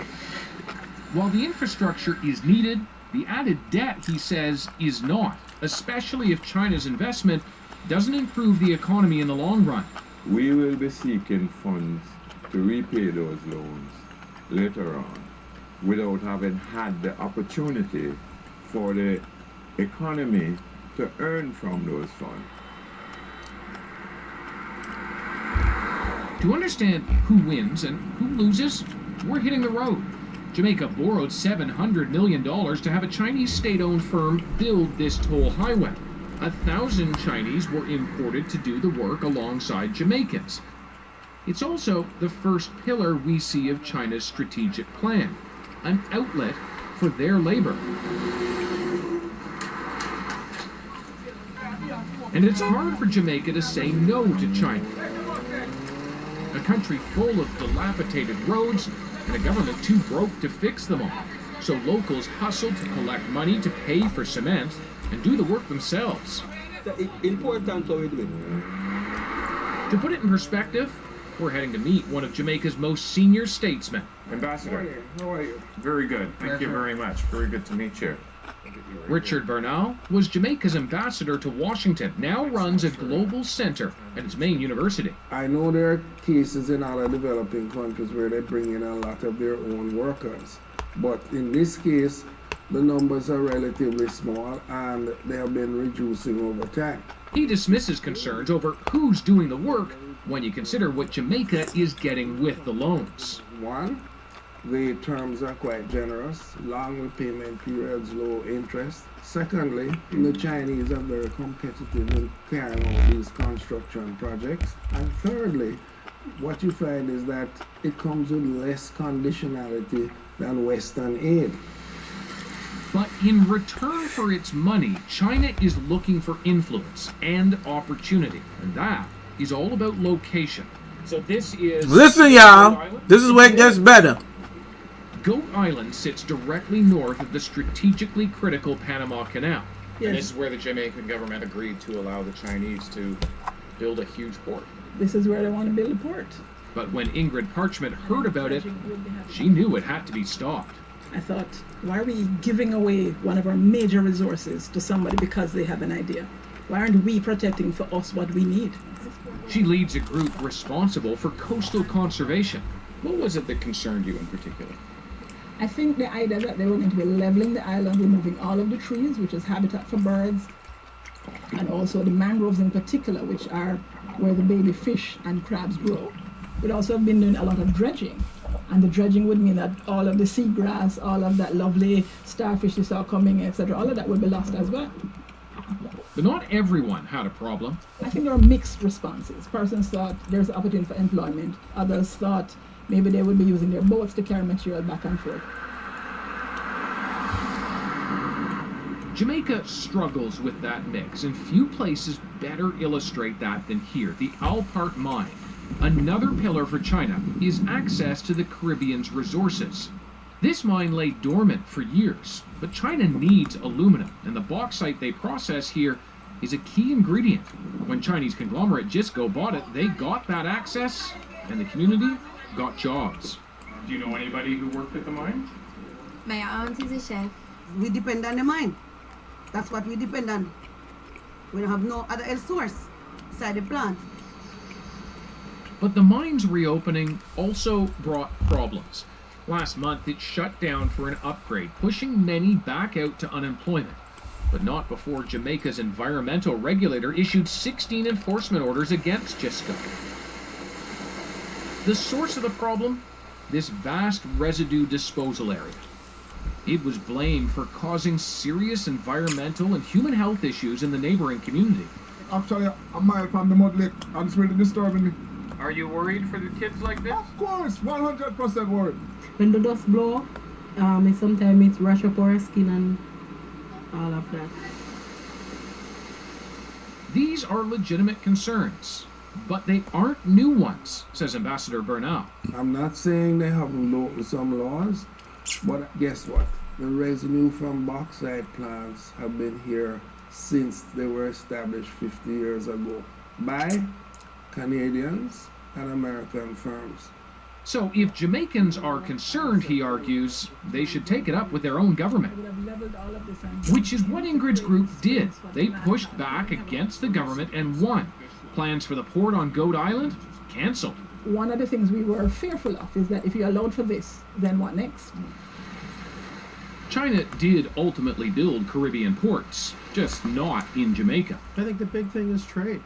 While the infrastructure is needed, the added debt, he says, is not, especially if China's investment doesn't improve the economy in the long run. We will be seeking funds to repay those loans later on without having had the opportunity for the economy to earn from those funds. To understand who wins and who loses, we're hitting the road. Jamaica borrowed $700 million to have a Chinese state-owned firm build this toll highway. 1,000 Chinese were imported to do the work alongside Jamaicans. It's also the first pillar we see of China's strategic plan, an outlet for their labor. And it's hard for Jamaica to say no to China. A country full of dilapidated roads and a government too broke to fix them all. So locals hustle to collect money to pay for cement and do the work themselves. Important how we do it. To put it in perspective, we're heading to meet one of Jamaica's most senior statesmen. Ambassador. How are you? Very good. Thank you very much. Very good to meet you. Richard Bernal was Jamaica's ambassador to Washington, now runs a global center at its main university. I know there are cases in other developing countries where they bring in a lot of their own workers. But in this case, the numbers are relatively small and they have been reducing over time. He dismisses concerns over who's doing the work when you consider what Jamaica is getting with the loans. One, the terms are quite generous, long repayment periods, low interest. Secondly, the Chinese are very competitive in carrying out these construction projects. And thirdly, what you find is that it comes with less conditionality than Western aid. But in return for its money, China is looking for influence and opportunity. And that is all about location. So this is... Listen, y'all. This is where it gets better. Goat Island sits directly north of the strategically critical Panama Canal. Yes. And this is where the Jamaican government agreed to allow the Chinese to build a huge port. This is where they want to build a port. But when Ingrid Parchment heard about it, she knew it had to be stopped. I thought, why are we giving away one of our major resources to somebody because they have an idea? Why aren't we protecting for us what we need? She leads a group responsible for coastal conservation. What was it that concerned you in particular? I think the idea that they were going to be leveling the island, removing all of the trees, which is habitat for birds, and also the mangroves in particular, which are where the baby fish and crabs grow. We'd also have been doing a lot of dredging. And the dredging would mean that all of the seagrass, all of that lovely starfish you saw coming, etc., all of that would be lost as well. But not everyone had a problem. I think there were mixed responses. Persons thought there's opportunity for employment. Others thought maybe they would be using their boats to carry material back and forth. Jamaica struggles with that mix, and few places better illustrate that than here, the Alpart mine. Another pillar for China is access to the Caribbean's resources. This mine lay dormant for years, but China needs aluminum, and the bauxite they process here is a key ingredient. When Chinese conglomerate Jisco bought it, they got that access, and the community got jobs. Do you know anybody who worked at the mine? My aunt is a chef. We depend on the mine. That's what we depend on. We don't have no other source besides the plant. But the mine's reopening also brought problems. Last month, it shut down for an upgrade, pushing many back out to unemployment. But not before Jamaica's environmental regulator issued 16 enforcement orders against Jisco. The source of the problem? This vast residue disposal area. It was blamed for causing serious environmental and human health issues in the neighboring community. Actually, a mile from the mud lake, and it's really disturbing me. Are you worried for the kids like this? Of course, 100% worried. When the dust blow, sometimes it rush up our skin and all of that. These are legitimate concerns, but they aren't new ones, says Ambassador Bernal. I'm not saying they haven't broken some laws, but guess what? The residue from bauxite plants have been here since they were established 50 years ago by Canadians and American firms. So if Jamaicans are concerned, he argues, they should take it up with their own government. Which is what Ingrid's group did. They pushed back against the government and won. Plans for the port on Goat Island? Cancelled. One of the things we were fearful of is that if you allowed for this, then what next? China did ultimately build Caribbean ports, just not in Jamaica. I think the big thing is trade.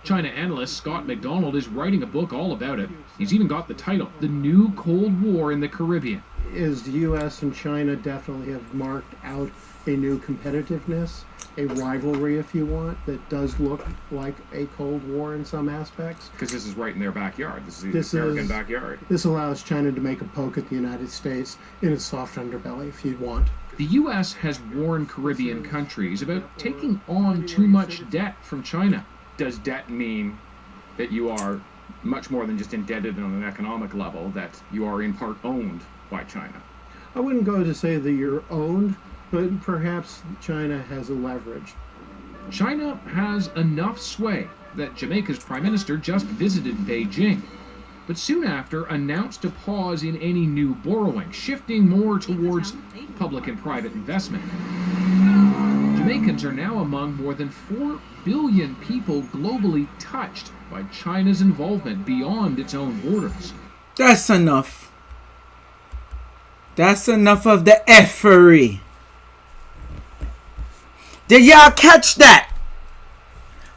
China analyst Scott McDonald is writing a book all about it. He's even got the title, The New Cold War in the Caribbean. Is the U.S. and China definitely have marked out a new competitiveness, a rivalry, if you want, that does look like a Cold War in some aspects? Because this is right in their backyard. This is the American backyard. This allows China to make a poke at the United States in its soft underbelly, if you want. The U.S. has warned Caribbean countries about taking on too much debt from China. Does debt mean that you are much more than just indebted on an economic level, that you are in part owned by China? I wouldn't go to say that you're owned, but perhaps China has a leverage. China has enough sway that Jamaica's Prime Minister just visited Beijing, but soon after announced a pause in any new borrowing, shifting more towards public and private investment. Jamaicans are now among more than 4 billion people globally touched by China's involvement beyond its own borders. That's enough. That's enough of the effery. Did y'all catch that?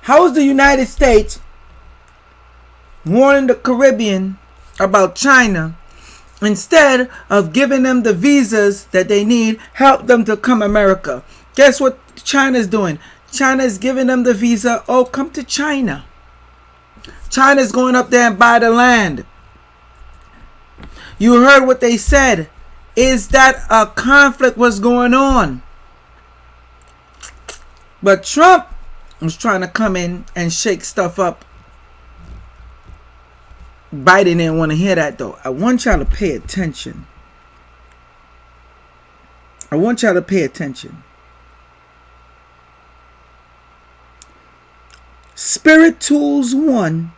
How is the United States warning the Caribbean about China instead of giving them the visas that they need, help them to come America? Guess what China's doing? China's giving them the visa. Oh, come to China. China's going up there and buy the land. You heard what they said. Is that a conflict was going on? But Trump was trying to come in and shake stuff up. Biden didn't want to hear that though. I want y'all to pay attention. I want y'all to pay attention. Spirit Tools 1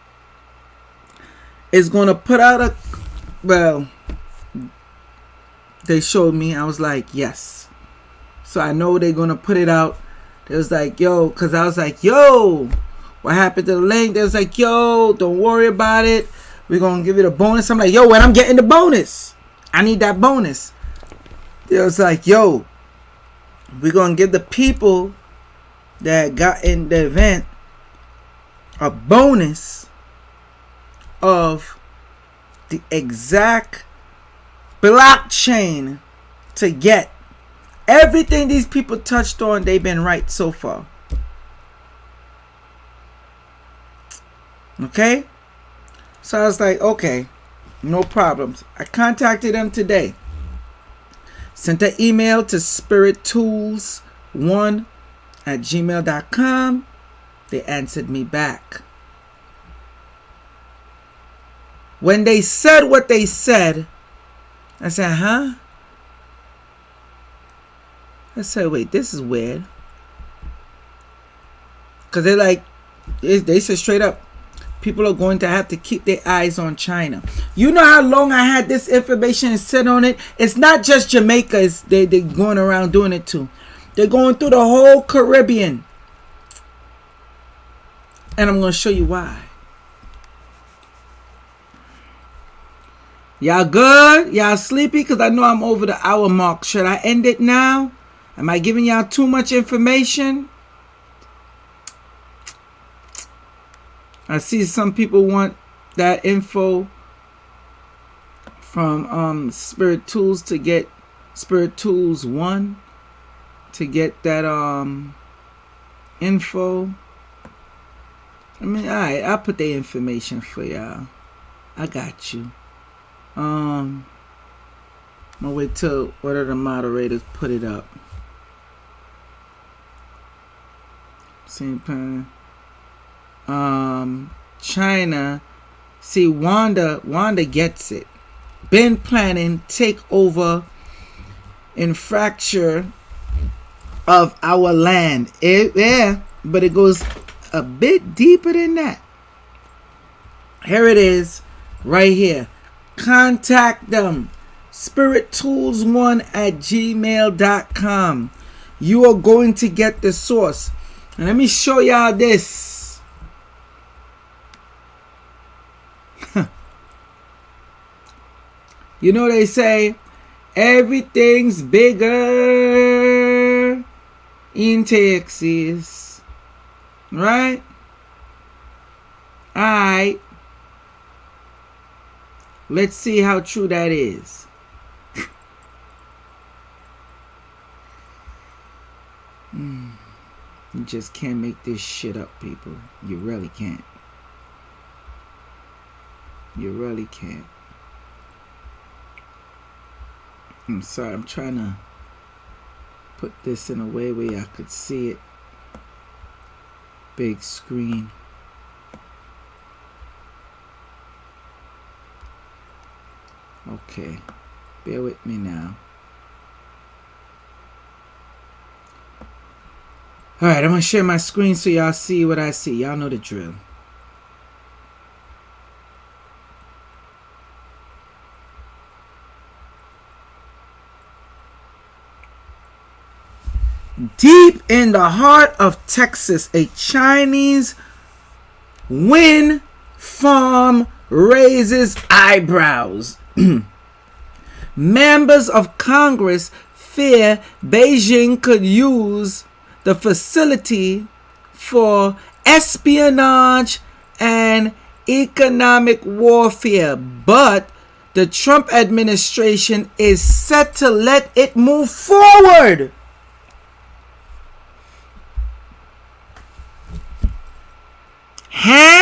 is going to put out a... Well, they showed me. I was like, yes. So I know they're going to put it out. They was like, yo, because I was like, yo, what happened to the link? They was like, yo, don't worry about it. We're going to give it a bonus. I'm like, yo, when I'm getting the bonus, I need that bonus. They was like, yo, we're going to give the people that got in the event a bonus of the exact blockchain to get. Everything these people touched on, they've been right so far. Okay? So I was like, okay, no problems. I contacted them today. Sent an email to spirittools1@gmail.com. They answered me back. When they said what they said, I said, huh? I said, wait, this is weird. Because they're like, they said straight up, people are going to have to keep their eyes on China. You know how long I had this information and said on it? It's not just Jamaica they're going around doing it too. They're going through the whole Caribbean. And I'm going to show you why. Y'all good? Y'all sleepy? Because I know I'm over the hour mark. Should I end it now? Am I giving y'all too much information? I see some people want that info from Spirit Tools to get Spirit Tools 1 to get that info. I mean, alright, I'll put the information for y'all. I got you. I'm gonna wait till one of the moderators put it up. Same time. China. See, Wanda gets it. Been planning take over and fracture of our land. Yeah, but it goes a bit deeper than that. Here it is, right here. Contact them. spirittools1@gmail.com. You are going to get the source. And let me show y'all this. You know they say everything's bigger in Texas, right? Alright. Let's see how true that is. You just can't make this shit up, people. You really can't. You really can't. I'm sorry, I'm trying to put this in a way where I could see it. Big screen. Okay, bear with me now. Alright, I'm gonna share my screen so y'all see what I see. Y'all know the drill. Deep in the heart of Texas, a Chinese wind farm raises eyebrows. Members of Congress fear Beijing could use the facility for espionage and economic warfare, but the Trump administration is set to let it move forward. Huh?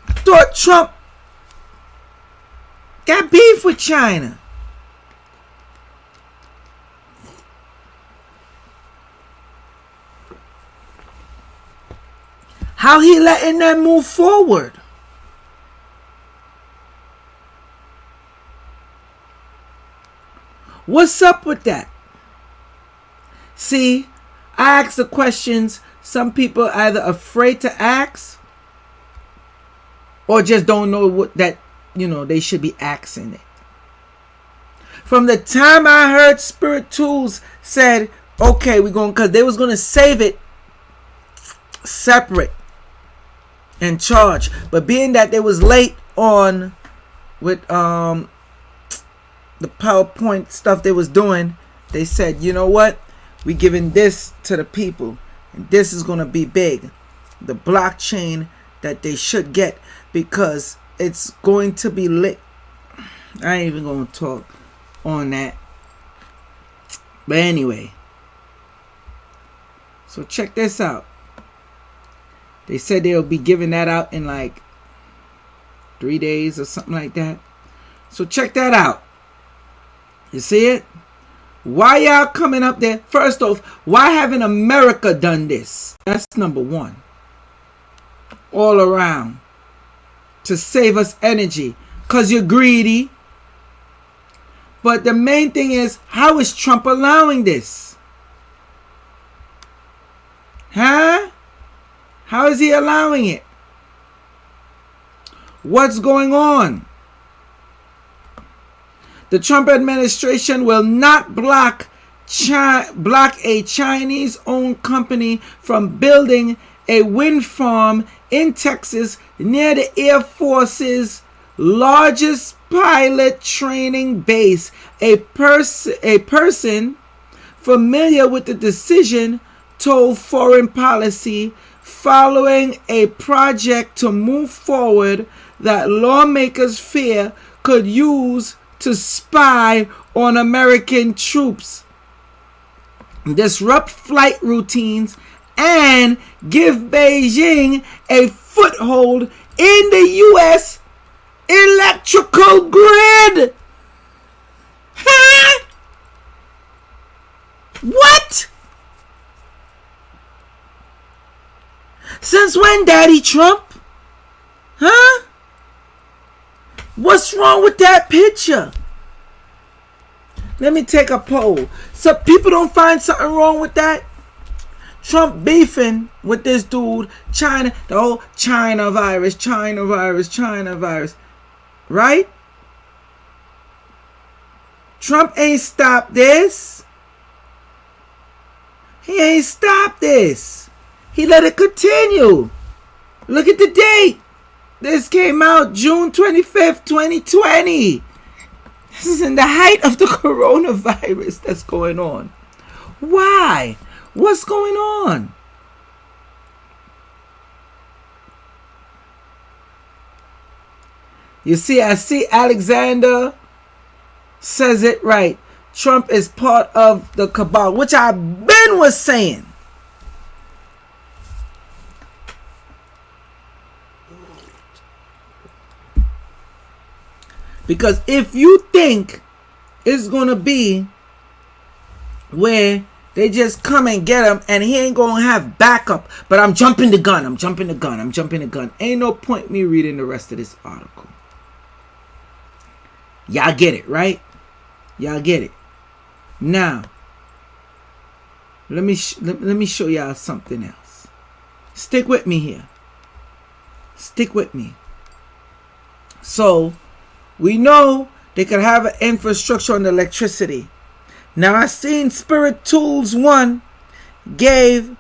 I thought Trump got beef with China. How he letting that move forward? What's up with that? See, I ask the questions some people are either afraid to ask or just don't know what that, they should be asking it. From the time I heard Spirit Tools said, okay, we're going, because they was going to save it separate and charge. But being that they was late on with the PowerPoint stuff they was doing, they said, you know what? We giving this to the people. And this is going to be big. The blockchain that they should get, because it's going to be lit. I ain't even going to talk on that. But anyway. So check this out. They said they'll be giving that out in like 3 days or something like that. So check that out. You see it? Why y'all coming up there? First off, why haven't America done this? That's number one. All around. To save us energy. Because you're greedy. But the main thing is, how is Trump allowing this? Huh? How is he allowing it? What's going on? The Trump administration will not block a Chinese-owned company from building a wind farm in Texas near the Air Force's largest pilot training base. A person familiar with the decision told Foreign Policy following a project to move forward that lawmakers fear could use to spy on American troops, disrupt flight routines, and give Beijing a foothold in the U.S. electrical grid. Huh? What? Since when, Daddy Trump? Huh? What's wrong with that picture? Let me take a poll. Some people don't find something wrong with that. Trump beefing with this dude, China, the whole China virus. Right? Trump ain't stopped this. He ain't stopped this. He let it continue. Look at the date. This came out June 25th, 2020. This is in the height of the coronavirus that's going on. Why? What's going on? You see, I see Alexandria says it right. Trump is part of the cabal, which I was saying. Because if you think it's going to be where they just come and get him and he ain't going to have backup, but I'm jumping the gun, ain't no point me reading the rest of this article. Y'all get it, right? Y'all get it. Now, let me show y'all something else. Stick with me here. Stick with me. So, we know they could have an infrastructure on electricity. Now, I seen Spirit Tools 1 gave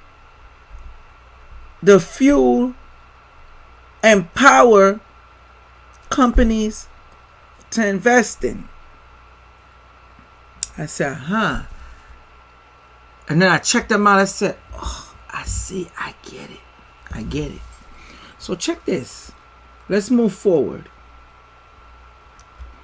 the fuel and power companies to invest in. I said, huh. And then I checked them out. I said, oh, I see. I get it. So check this. Let's move forward.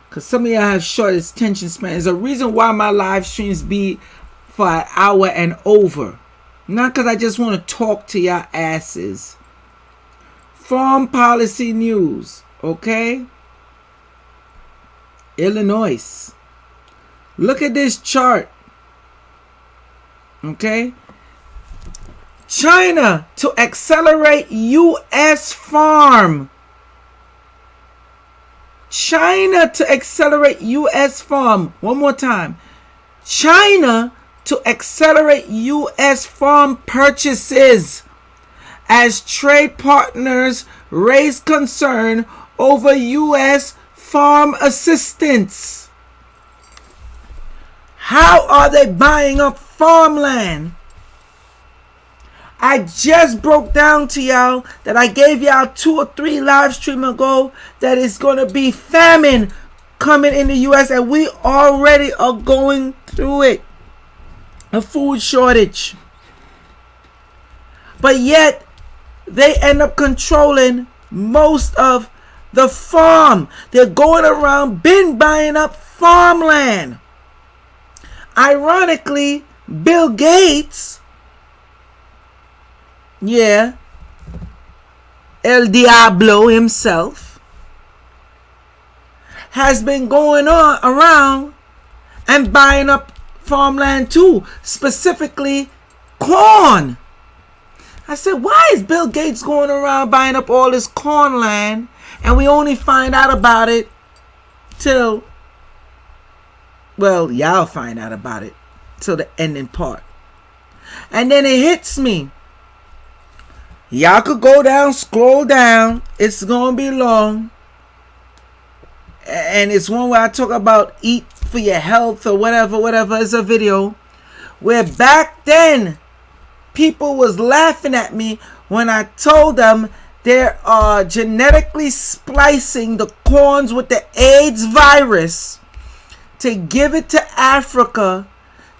Because some of y'all have short attention span. There's a reason why my live streams be for an hour and over. Not because I just want to talk to y'all asses. Farm policy news. Okay? Illinois. Look at this chart. Okay? China to accelerate U.S. farm. China to accelerate U.S. farm. One more time. China to accelerate U.S. farm purchases as trade partners raise concern over U.S. farm assistance. How are they buying up farmland? I just broke down to y'all that I gave y'all 2 or 3 live stream ago that it's going to be famine coming in the U.S. and we already are going through it. A food shortage. But yet, they end up controlling most of the farm. They're going around buying up farmland. Ironically, Bill Gates, yeah, El Diablo himself, has been going on around and buying up farmland too, specifically corn. I said, why is Bill Gates going around buying up all this corn land and we only find out about it till, well, y'all find out about it till the ending part. And then it hits me. Y'all could go down, scroll down. It's going to be long. And it's one where I talk about eat for your health or whatever. It's a video where back then people was laughing at me when I told them they are genetically splicing the corns with the AIDS virus to give it to Africa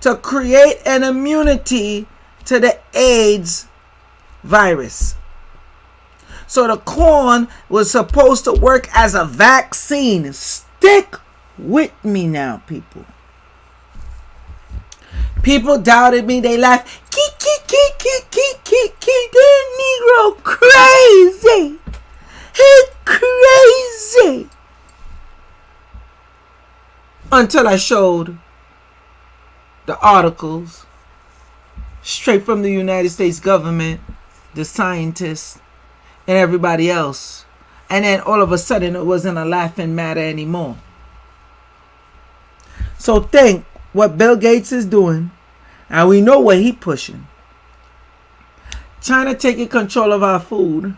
to create an immunity to the AIDS virus. So the corn was supposed to work as a vaccine. Stick with me now, people. People doubted me. They laughed. That Negro crazy. He crazy. Until I showed the articles straight from the United States government, the scientists, and everybody else. And then all of a sudden it wasn't a laughing matter anymore. So think what Bill Gates is doing, and we know what he's pushing. China taking control of our food.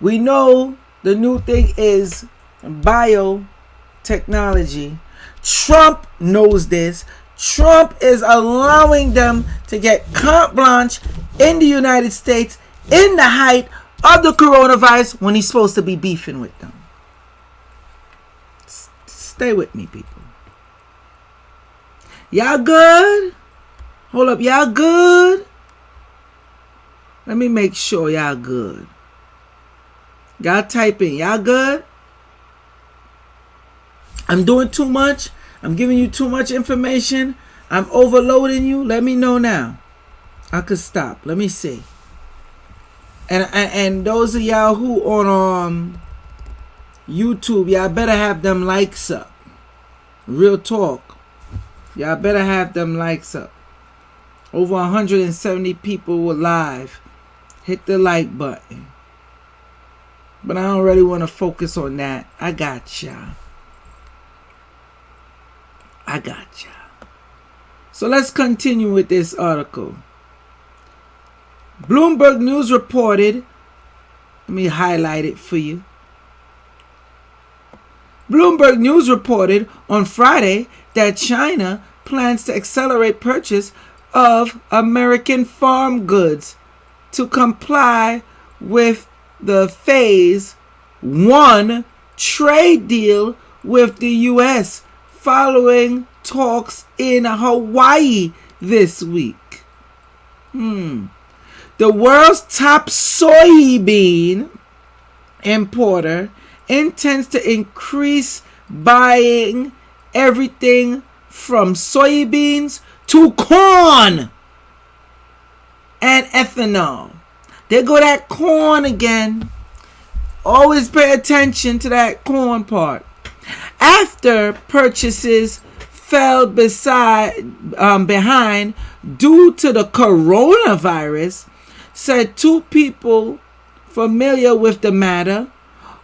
We know the new thing is biotechnology. Trump knows this. Trump is allowing them to get carte blanche in the United States in the height of the coronavirus when he's supposed to be beefing with them. Stay with me, people. Y'all good? Hold up, y'all good? Let me make sure y'all good. Y'all type in, y'all good? I'm doing too much. I'm giving you too much information. I'm overloading you. Let me know now. I could stop. Let me see. And those of y'all who on YouTube, y'all better have them likes up. Real talk. Y'all better have them likes up. Over 170 people were live. Hit the like button. But I don't really want to focus on that. I got y'all. So let's continue with this article. Bloomberg News reported. Let me highlight it for you. Bloomberg News reported on Friday that China plans to accelerate purchase of American farm goods to comply with the Phase 1 trade deal with the U.S. following talks in Hawaii this week. The world's top soybean importer intends to increase buying everything from soybeans to corn and ethanol. There go that corn again. Always pay attention to that corn part. After purchases fell behind due to the coronavirus, said two people familiar with the matter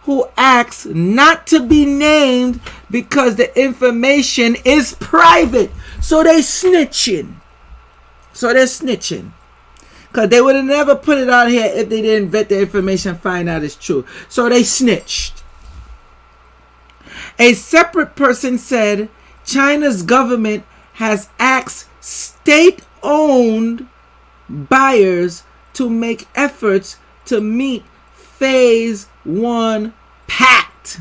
who asked not to be named because the information is private. So they snitching. Because they would have never put it out here if they didn't vet the information and find out it's true. So they snitched. A separate person said China's government has asked state-owned buyers to make efforts to meet Phase 1 pact.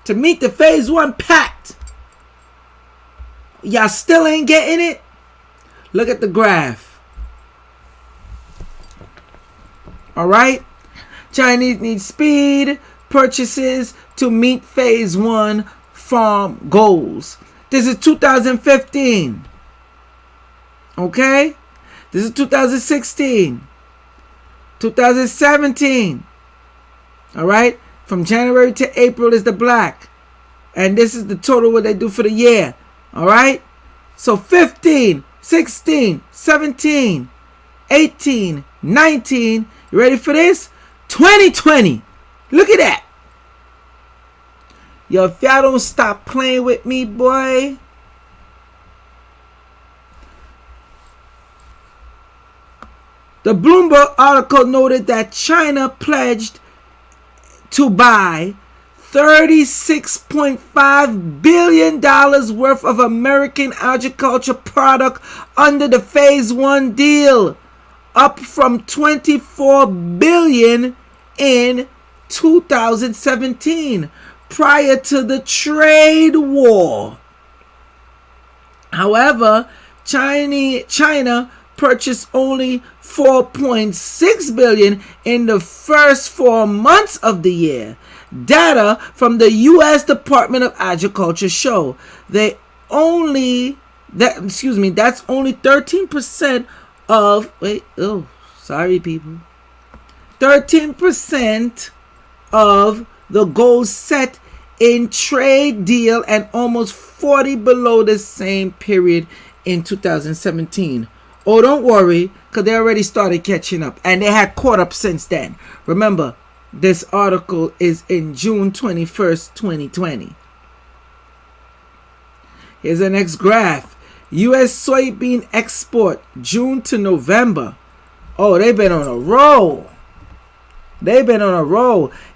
To meet the Phase 1 pact. Y'all still ain't getting it? Look at the graph. Alright? Chinese need speed purchases to meet Phase 1 farm goals. This is 2015. Okay? This is 2016. 2017. Alright? From January to April is the black. And this is the total what they do for the year. Alright? So 15, 16, 17, 18, 19. You ready for this? 2020. Look at that. Yo, if y'all don't stop playing with me, boy. The Bloomberg article noted that China pledged to buy $36.5 billion worth of American agriculture product under the Phase 1 deal, up from $24 billion in 2017, prior to the trade war. However, China purchased only $4.6 billion in the first 4 months of the year. Data from the U.S. Department of Agriculture show that's only 13% of 13% of the goals set in trade deal and almost 40 below the same period in 2017. Oh, don't worry, because they already started catching up, and they had caught up since then. Remember, this article is in June 21st, 2020. Here's the next graph. U.S. soybean export, June to November. Oh, they've been on a roll.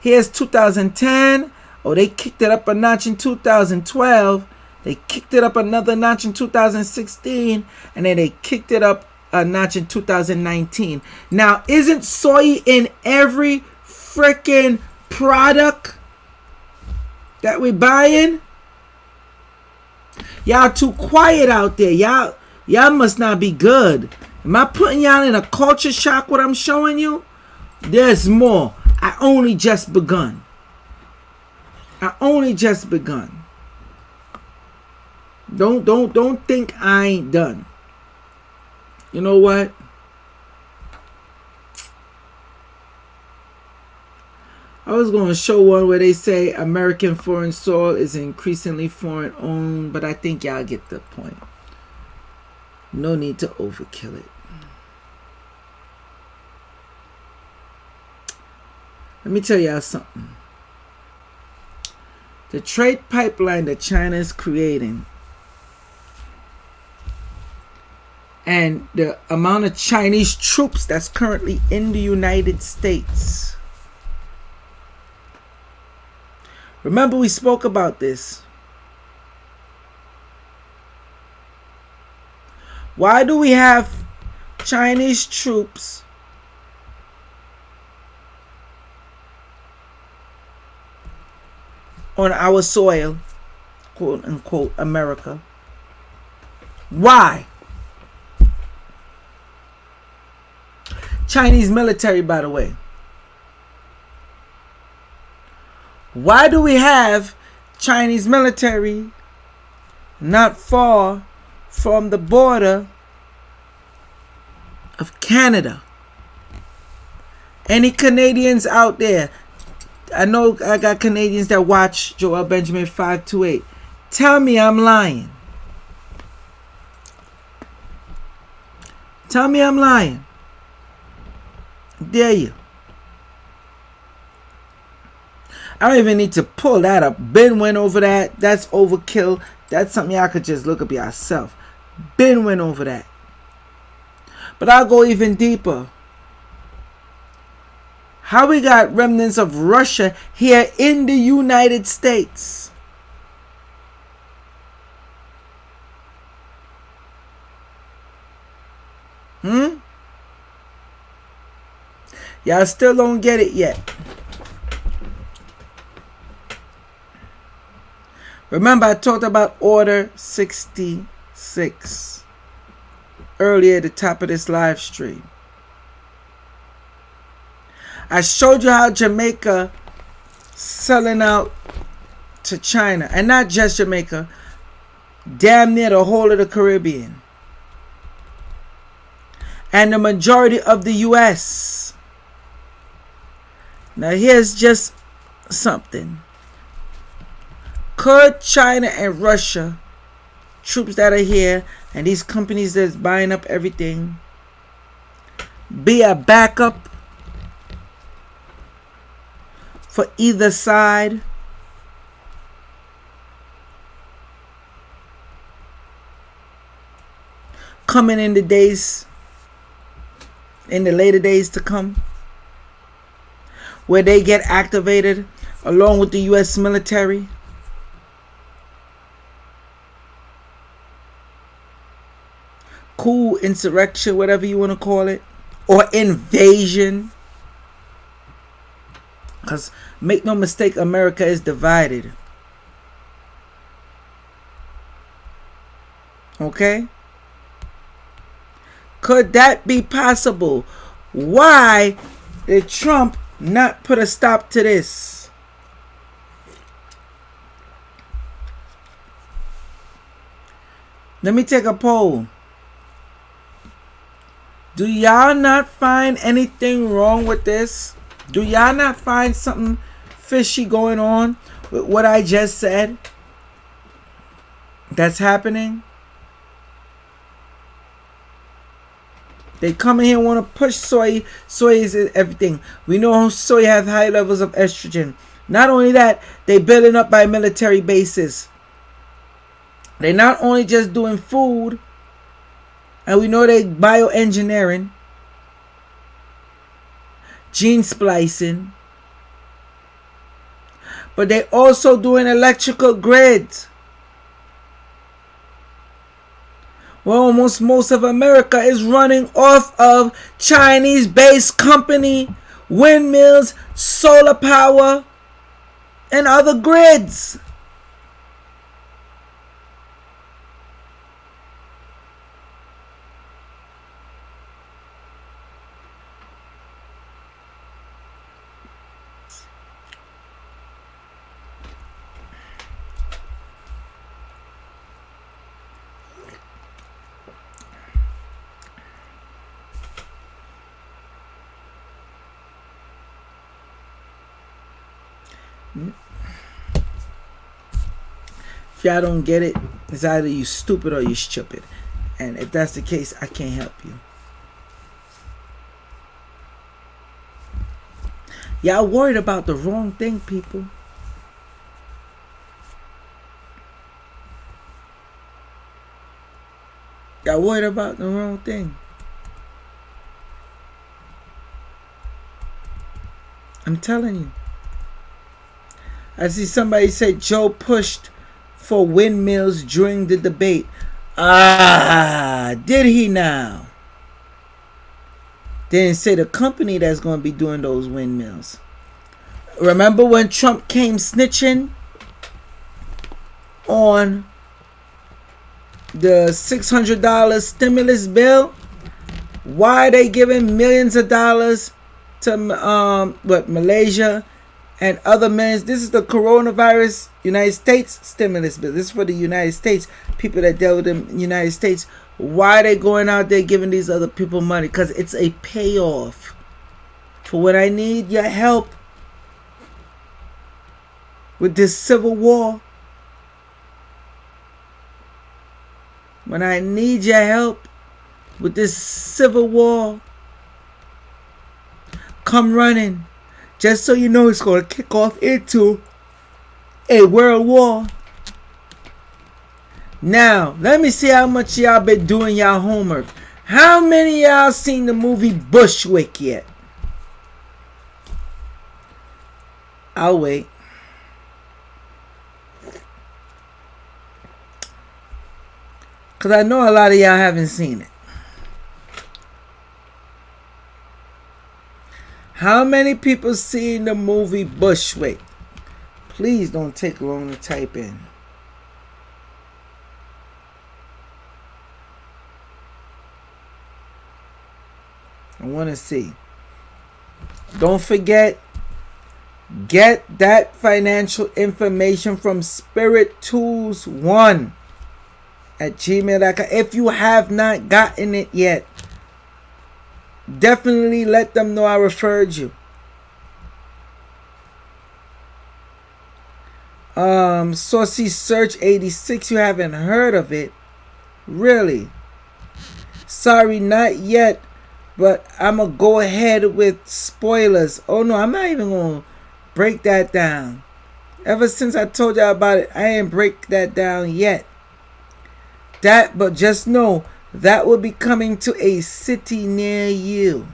Here's 2010. Oh, they kicked it up a notch in 2012. They kicked it up another notch in 2016. And then they kicked it up a notch in 2019. Now, isn't soy in every freaking product? that we buying? Y'all too quiet out there. Y'all must not be good. Am I putting y'all in a culture shock what I'm showing you? There's more. I only just begun. Don't think I ain't done. You know what? I was going to show one where they say American foreign soil is increasingly foreign owned, but I think y'all get the point. No need to overkill it. Let me tell y'all something. The trade pipeline that China is creating and the amount of Chinese troops that's currently in the United States. Remember, we spoke about this. Why do we have Chinese troops on our soil, quote unquote, America? Why? Chinese military, by the way. Why do we have Chinese military not far from the border of Canada? Any Canadians out there? I know I got Canadians that watch Joel Benjamin 528. Tell me I'm lying. Tell me I'm lying. Dare you? I don't even need to pull that up. Ben went over that. That's overkill. That's something y'all could just look up yourself. Ben went over that. But I'll go even deeper. How we got remnants of Russia here in the United States? Y'all still don't get it yet. Remember, I talked about Order 66 earlier at the top of this live stream. I showed you how Jamaica selling out to China, and not just Jamaica, damn near the whole of the Caribbean, and the majority of the U.S. Now here's just something. Could China and Russia, troops that are here, and these companies that's buying up everything, be a backup for either side? Coming in the days, in the later days to come, where they get activated along with the U.S. military. Cool, insurrection, whatever you want to call it, or invasion. Because make no mistake, America is divided. Okay? Could that be possible? Why did Trump not put a stop to this? Let me take a poll. Do y'all not find anything wrong with this? Do y'all not find something fishy going on with what I just said that's happening? They come in here and want to push soy. Soy is everything. We know soy have high levels of estrogen. Not only that, they building up by military bases. They're not only just doing food, and we know they bioengineering, gene splicing, but they also doing electrical grids. Well, almost most of America is running off of Chinese-based company, windmills, solar power, and other grids. If y'all don't get it, it's either you stupid or you stupid. And if that's the case, I can't help you. Y'all worried about the wrong thing, people. Y'all worried about the wrong thing. I'm telling you. I see somebody say Joe pushed for windmills during the debate. Did he now? Didn't say the company that's going to be doing those windmills. Remember when Trump came snitching on the $600 stimulus bill? Why are they giving millions of dollars to Malaysia and other millions? This is the coronavirus United States stimulus bill. This is for the United States. People that dealt with the United States. Why are they going out there giving these other people money? Because it's a payoff for when I need your help with this civil war. When I need your help with this civil war, come running. Just so you know, it's going to kick off into a world war. Now, let me see how much y'all been doing y'all homework. How many of y'all seen the movie Bushwick yet? I'll wait. Because I know a lot of y'all haven't seen it. How many people seen the movie Bushwick? Please don't take long to type in. I want to see. Don't forget, get that financial information from SpiritTools1 at gmail.com. If you have not gotten it yet, definitely let them know I referred you. Saucy Search 86, you haven't heard of it? Really? Sorry, not yet, but I'm going to go ahead with spoilers. Oh no, I'm not even going to break that down. Ever since I told y'all about it, I ain't break that down yet. But just know, that will be coming to a city near you.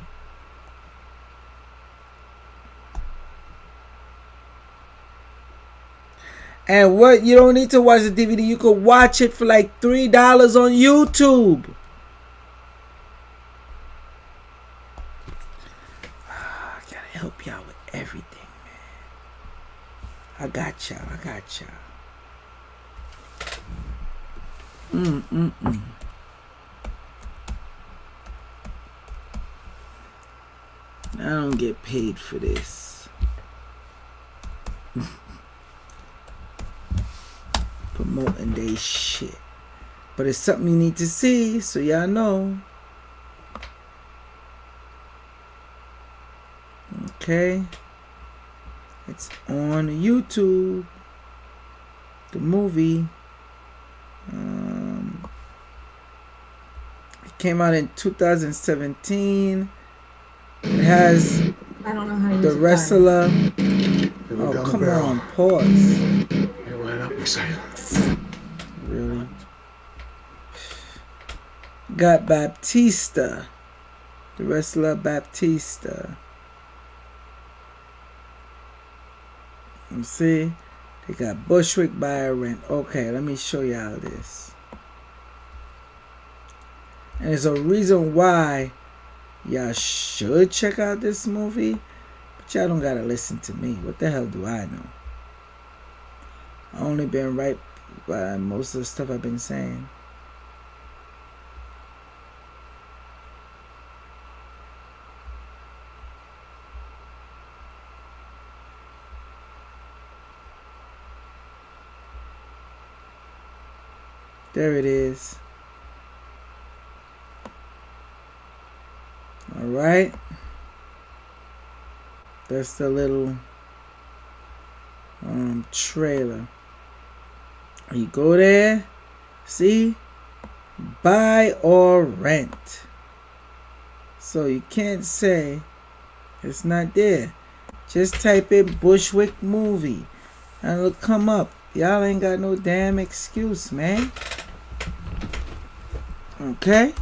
And what, you don't need to watch the DVD. You could watch it for like $3 on YouTube. I gotta help y'all with everything, man. I got y'all. I don't get paid for this. Promoting they shit. But it's something you need to see, so y'all know. Okay. It's on YouTube. The movie. It came out in 2017. It has I don't know how to the use wrestler. Oh, come on, pause. Hey, line up, Messiah. Really? Got Baptista. The wrestler Baptista. You see? They got Bushwick by rent. Okay, let me show y'all this. And there's a reason why y'all should check out this movie. But y'all don't gotta listen to me. What the hell do I know? I only been right by most of the stuff I've been saying. There it is. All right. That's the little trailer. You go there, see, buy or rent. So you can't say it's not there. Just type in Bushwick movie and it'll come up. Y'all ain't got no damn excuse, man. Okay?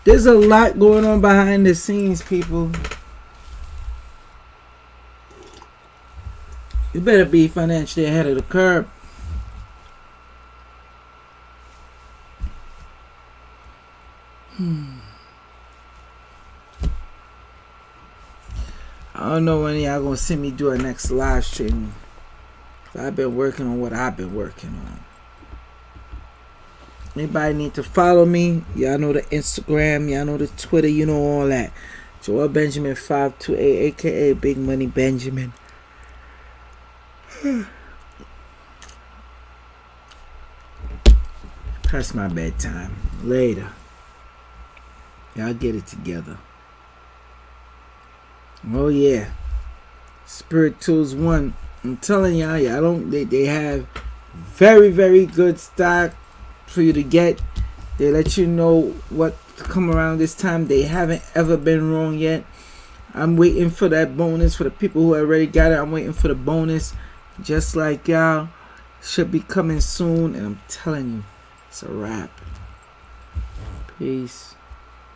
There's a lot going on behind the scenes, people. You better be financially ahead of the curve. I don't know when y'all gonna see me do a next live stream. I've been working on what I've been working on. Anybody need to follow me? Y'all know the Instagram, y'all know the Twitter, you know all that. Joel Benjamin 528, aka Big Money Benjamin. Past my bedtime. Later. Y'all get it together. Oh yeah. Spirit Tools 1. I'm telling y'all, they have very, very good stock for you to get. They let you know what to come around this time. They haven't ever been wrong yet. I'm waiting for that bonus for the people who already got it. I'm waiting for the bonus. Just like y'all. Should be coming soon. And I'm telling you, it's a wrap. Peace.